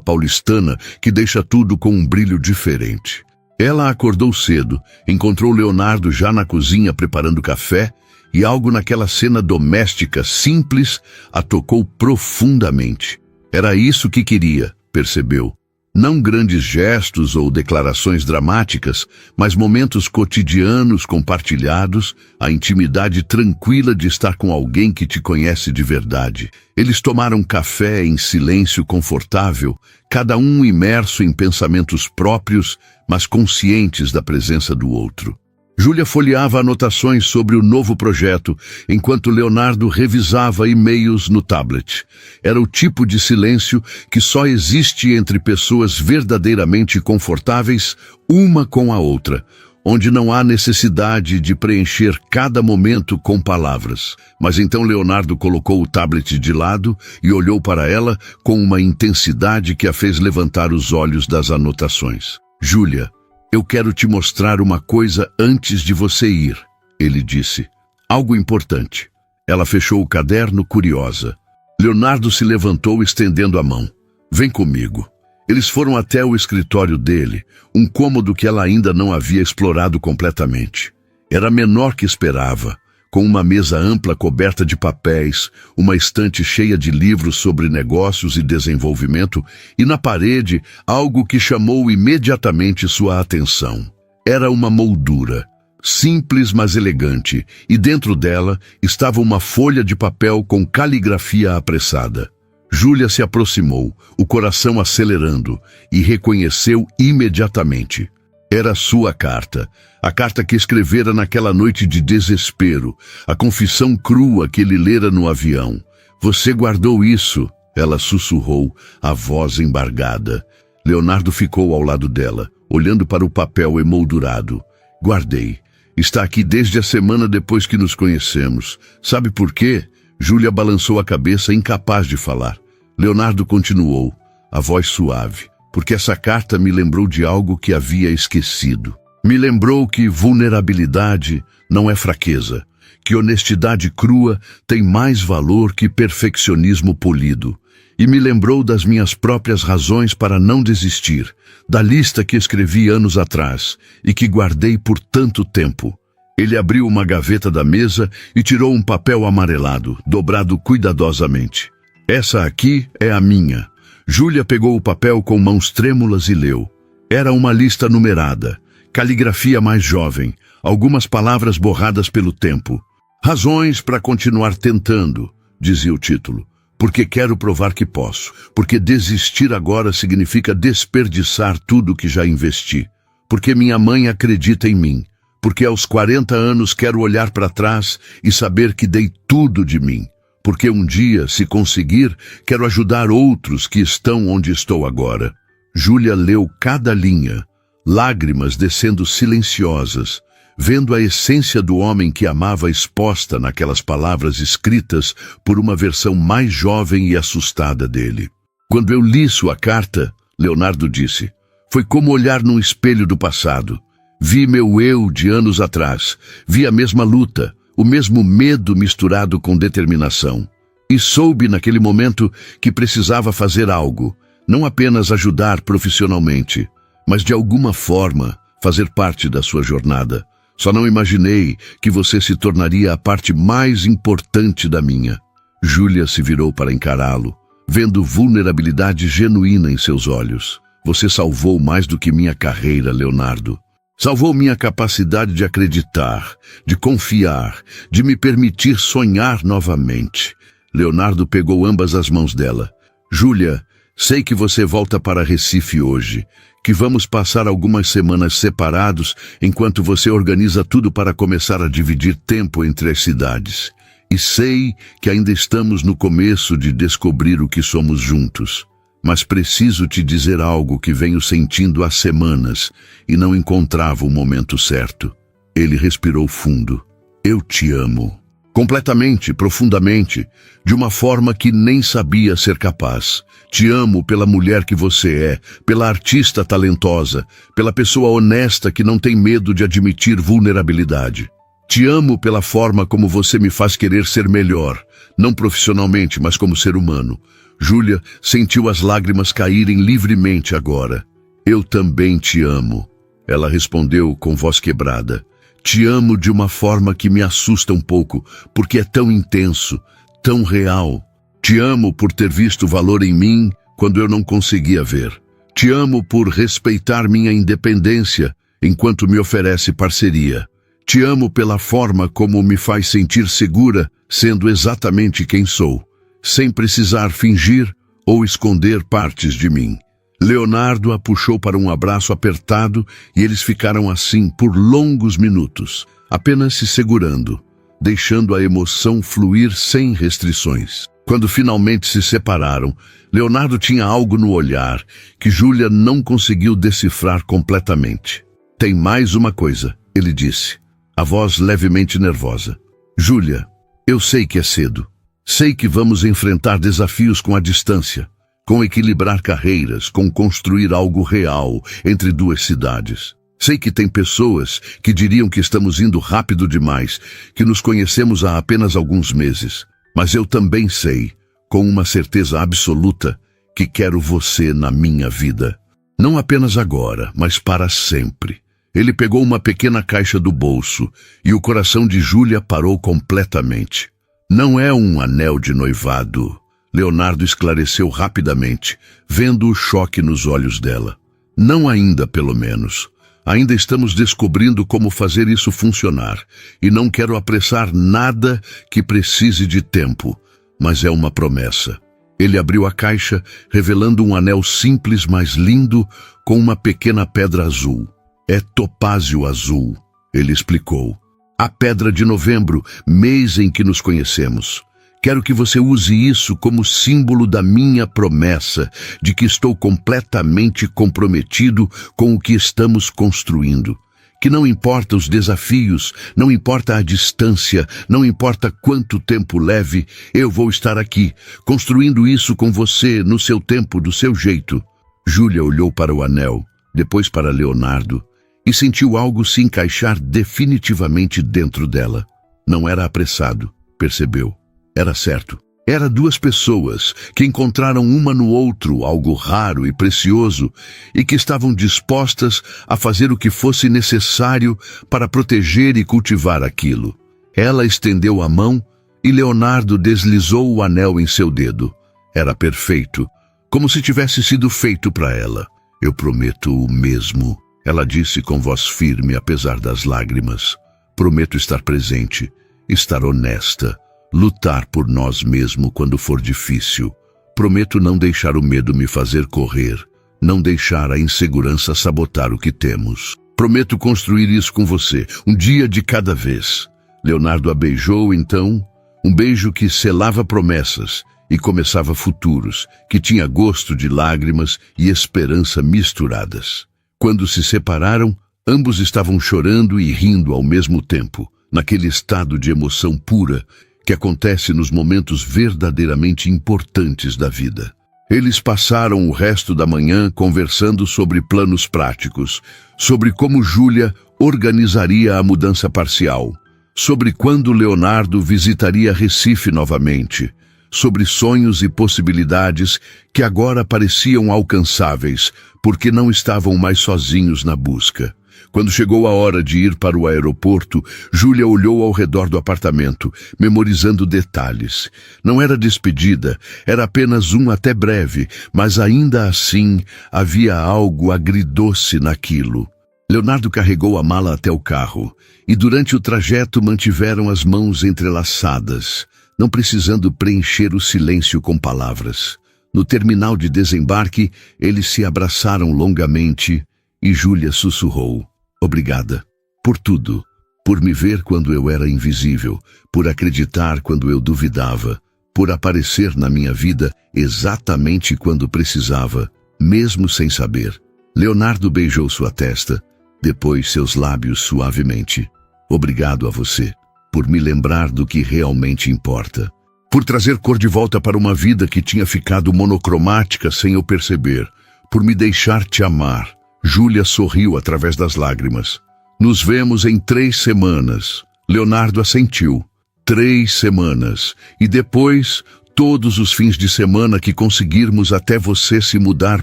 paulistana que deixa tudo com um brilho diferente. Ela acordou cedo, encontrou Leonardo já na cozinha preparando café, e algo naquela cena doméstica simples a tocou profundamente. Era isso que queria, percebeu. Não grandes gestos ou declarações dramáticas, mas momentos cotidianos compartilhados, a intimidade tranquila de estar com alguém que te conhece de verdade. Eles tomaram café em silêncio confortável, cada um imerso em pensamentos próprios, mas conscientes da presença do outro. Júlia folheava anotações sobre o novo projeto, enquanto Leonardo revisava e-mails no tablet. Era o tipo de silêncio que só existe entre pessoas verdadeiramente confortáveis, uma com a outra, onde não há necessidade de preencher cada momento com palavras. Mas então Leonardo colocou o tablet de lado e olhou para ela com uma intensidade que a fez levantar os olhos das anotações. Júlia, eu quero te mostrar uma coisa antes de você ir, ele disse. Algo importante. Ela fechou o caderno curiosa. Leonardo se levantou estendendo a mão. Vem comigo. Eles foram até o escritório dele, um cômodo que ela ainda não havia explorado completamente. Era menor que esperava, com uma mesa ampla coberta de papéis, uma estante cheia de livros sobre negócios e desenvolvimento, e na parede algo que chamou imediatamente sua atenção. Era uma moldura, simples mas elegante, e dentro dela estava uma folha de papel com caligrafia apressada. Júlia se aproximou, o coração acelerando, e reconheceu imediatamente. Era sua carta, a carta que escrevera naquela noite de desespero, a confissão crua que ele lera no avião. Você guardou isso, ela sussurrou, a voz embargada. Leonardo ficou ao lado dela, olhando para o papel emoldurado. Guardei. Está aqui desde a semana depois que nos conhecemos. Sabe por quê? Júlia balançou a cabeça, incapaz de falar. Leonardo continuou, a voz suave. Porque essa carta me lembrou de algo que havia esquecido. Me lembrou que vulnerabilidade não é fraqueza, que honestidade crua tem mais valor que perfeccionismo polido. E me lembrou das minhas próprias razões para não desistir, da lista que escrevi anos atrás e que guardei por tanto tempo. Ele abriu uma gaveta da mesa e tirou um papel amarelado, dobrado cuidadosamente. Essa aqui é a minha. Júlia pegou o papel com mãos trêmulas e leu. Era uma lista numerada, caligrafia mais jovem, algumas palavras borradas pelo tempo. Razões para continuar tentando, dizia o título. Porque quero provar que posso. Porque desistir agora significa desperdiçar tudo que já investi. Porque minha mãe acredita em mim. porque aos 40 anos quero olhar para trás e saber que dei tudo de mim. Porque um dia, se conseguir, quero ajudar outros que estão onde estou agora. Júlia leu cada linha, lágrimas descendo silenciosas, vendo a essência do homem que amava exposta naquelas palavras escritas por uma versão mais jovem e assustada dele. Quando eu li sua carta, Leonardo disse, foi como olhar num espelho do passado. Vi meu eu de anos atrás, vi a mesma luta, o mesmo medo misturado com determinação. E soube naquele momento que precisava fazer algo, não apenas ajudar profissionalmente, mas de alguma forma fazer parte da sua jornada. Só não imaginei que você se tornaria a parte mais importante da minha. Júlia se virou para encará-lo, vendo vulnerabilidade genuína em seus olhos. Você salvou mais do que minha carreira, Leonardo. Salvou minha capacidade de acreditar, de confiar, de me permitir sonhar novamente. Leonardo pegou ambas as mãos dela. Júlia, sei que você volta para Recife hoje, que vamos passar algumas semanas separados enquanto você organiza tudo para começar a dividir tempo entre as cidades. E sei que ainda estamos no começo de descobrir o que somos juntos. Mas preciso te dizer algo que venho sentindo há semanas e não encontrava o momento certo. Ele respirou fundo. Eu te amo. Completamente, profundamente, de uma forma que nem sabia ser capaz. Te amo pela mulher que você é, pela artista talentosa, pela pessoa honesta que não tem medo de admitir vulnerabilidade. Te amo pela forma como você me faz querer ser melhor, não profissionalmente, mas como ser humano. Júlia sentiu as lágrimas caírem livremente agora. Eu também te amo. Ela respondeu com voz quebrada. Te amo de uma forma que me assusta um pouco, porque é tão intenso, tão real. Te amo por ter visto valor em mim quando eu não conseguia ver. Te amo por respeitar minha independência enquanto me oferece parceria. Te amo pela forma como me faz sentir segura, sendo exatamente quem sou, sem precisar fingir ou esconder partes de mim. Leonardo a puxou para um abraço apertado e eles ficaram assim por longos minutos, apenas se segurando, deixando a emoção fluir sem restrições. Quando finalmente se separaram, Leonardo tinha algo no olhar que Júlia não conseguiu decifrar completamente. Tem mais uma coisa, ele disse, a voz levemente nervosa. Júlia, eu sei que é cedo. Sei que vamos enfrentar desafios com a distância, com equilibrar carreiras, com construir algo real entre duas cidades. Sei que tem pessoas que diriam que estamos indo rápido demais, que nos conhecemos há apenas alguns meses. Mas eu também sei, com uma certeza absoluta, que quero você na minha vida. Não apenas agora, mas para sempre. Ele pegou uma pequena caixa do bolso e o coração de Júlia parou completamente. Não é um anel de noivado, Leonardo esclareceu rapidamente, vendo o choque nos olhos dela. Não ainda, pelo menos. Ainda estamos descobrindo como fazer isso funcionar, e não quero apressar nada que precise de tempo, mas é uma promessa. Ele abriu a caixa, revelando um anel simples, mas lindo, com uma pequena pedra azul. É topázio azul, ele explicou. A pedra de novembro, mês em que nos conhecemos. Quero que você use isso como símbolo da minha promessa de que estou completamente comprometido com o que estamos construindo. Que não importa os desafios, não importa a distância, não importa quanto tempo leve, eu vou estar aqui, construindo isso com você no seu tempo, do seu jeito. Júlia olhou para o anel, depois para Leonardo, e sentiu algo se encaixar definitivamente dentro dela. Não era apressado, percebeu. Era certo. Era duas pessoas que encontraram uma no outro algo raro e precioso e que estavam dispostas a fazer o que fosse necessário para proteger e cultivar aquilo. Ela estendeu a mão e Leonardo deslizou o anel em seu dedo. Era perfeito, como se tivesse sido feito para ela. Eu prometo o mesmo, ela disse com voz firme apesar das lágrimas. Prometo estar presente, estar honesta. Lutar por nós mesmos quando for difícil. Prometo não deixar o medo me fazer correr, não deixar a insegurança sabotar o que temos. Prometo construir isso com você, um dia de cada vez. Leonardo a beijou, então, um beijo que selava promessas e começava futuros, que tinha gosto de lágrimas e esperança misturadas. Quando se separaram, ambos estavam chorando e rindo ao mesmo tempo, naquele estado de emoção pura que acontece nos momentos verdadeiramente importantes da vida. Eles passaram o resto da manhã conversando sobre planos práticos, sobre como Júlia organizaria a mudança parcial, sobre quando Leonardo visitaria Recife novamente, sobre sonhos e possibilidades que agora pareciam alcançáveis, porque não estavam mais sozinhos na busca. Quando chegou a hora de ir para o aeroporto, Júlia olhou ao redor do apartamento, memorizando detalhes. Não era despedida, era apenas um até breve, mas ainda assim havia algo agridoce naquilo. Leonardo carregou a mala até o carro, e durante o trajeto mantiveram as mãos entrelaçadas, não precisando preencher o silêncio com palavras. No terminal de desembarque, eles se abraçaram longamente e Júlia sussurrou: "Obrigada. Por tudo. Por me ver quando eu era invisível, por acreditar quando eu duvidava, por aparecer na minha vida exatamente quando precisava, mesmo sem saber." Leonardo beijou sua testa, depois seus lábios suavemente. "Obrigado a você, por me lembrar do que realmente importa. Por trazer cor de volta para uma vida que tinha ficado monocromática sem eu perceber. Por me deixar te amar." Júlia sorriu através das lágrimas. "Nos vemos em 3 semanas. Leonardo assentiu. 3 semanas. E depois, todos os fins de semana que conseguirmos até você se mudar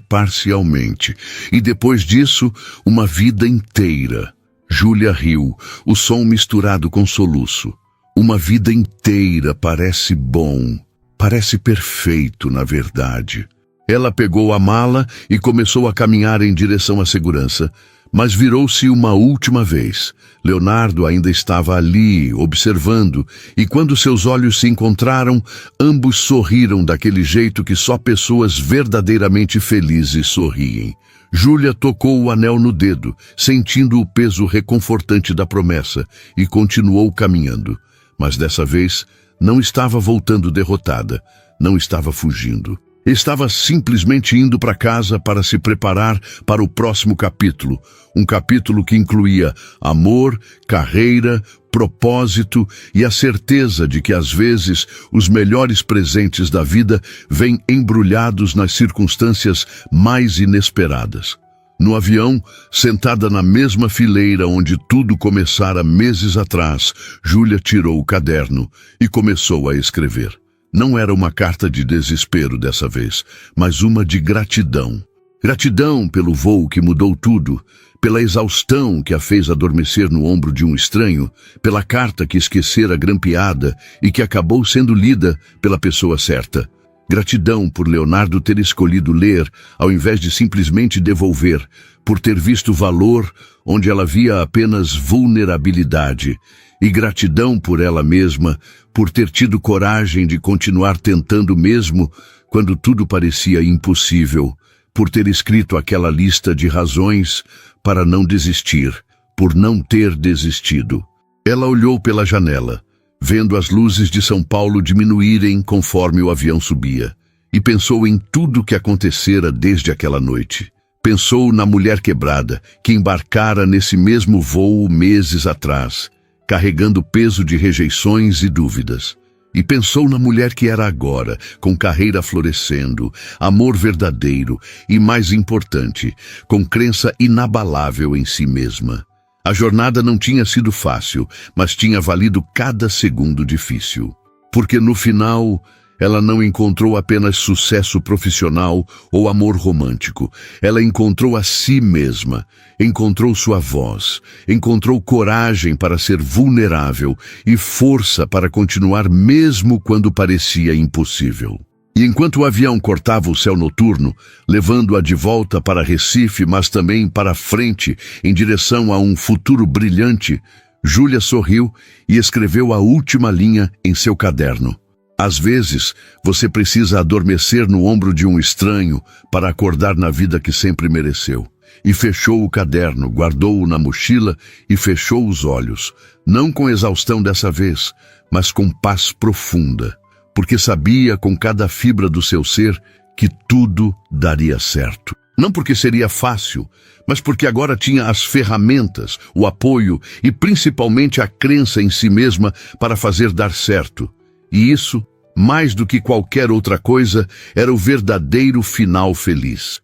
parcialmente. E depois disso, uma vida inteira." Júlia riu, o som misturado com soluço. "Uma vida inteira parece bom. Parece perfeito, na verdade." Ela pegou a mala e começou a caminhar em direção à segurança, mas virou-se uma última vez. Leonardo ainda estava ali, observando, e quando seus olhos se encontraram, ambos sorriram daquele jeito que só pessoas verdadeiramente felizes sorriem. Júlia tocou o anel no dedo, sentindo o peso reconfortante da promessa, e continuou caminhando. Mas dessa vez, não estava voltando derrotada, não estava fugindo. Estava simplesmente indo para casa para se preparar para o próximo capítulo. Um capítulo que incluía amor, carreira, propósito e a certeza de que às vezes os melhores presentes da vida vêm embrulhados nas circunstâncias mais inesperadas. No avião, sentada na mesma fileira onde tudo começara meses atrás, Júlia tirou o caderno e começou a escrever. Não era uma carta de desespero dessa vez, mas uma de gratidão. Gratidão pelo voo que mudou tudo, pela exaustão que a fez adormecer no ombro de um estranho, pela carta que esquecera grampeada e que acabou sendo lida pela pessoa certa. Gratidão por Leonardo ter escolhido ler, ao invés de simplesmente devolver, por ter visto valor onde ela via apenas vulnerabilidade. E gratidão por ela mesma, por ter tido coragem de continuar tentando mesmo quando tudo parecia impossível, por ter escrito aquela lista de razões para não desistir, por não ter desistido. Ela olhou pela janela, vendo as luzes de São Paulo diminuírem conforme o avião subia, e pensou em tudo que acontecera desde aquela noite. Pensou na mulher quebrada, que embarcara nesse mesmo voo meses atrás, carregando o peso de rejeições e dúvidas. E pensou na mulher que era agora, com carreira florescendo, amor verdadeiro e, mais importante, com crença inabalável em si mesma. A jornada não tinha sido fácil, mas tinha valido cada segundo difícil. Porque no final, ela não encontrou apenas sucesso profissional ou amor romântico. Ela encontrou a si mesma, encontrou sua voz, encontrou coragem para ser vulnerável e força para continuar mesmo quando parecia impossível. E enquanto o avião cortava o céu noturno, levando-a de volta para Recife, mas também para frente, em direção a um futuro brilhante, Júlia sorriu e escreveu a última linha em seu caderno. Às vezes, você precisa adormecer no ombro de um estranho para acordar na vida que sempre mereceu. e fechou o caderno, guardou-o na mochila e fechou os olhos, não com exaustão dessa vez, mas com paz profunda, porque sabia com cada fibra do seu ser que tudo daria certo. Não porque seria fácil, mas porque agora tinha as ferramentas, o apoio e principalmente a crença em si mesma para fazer dar certo. E isso, mais do que qualquer outra coisa, era o verdadeiro final feliz.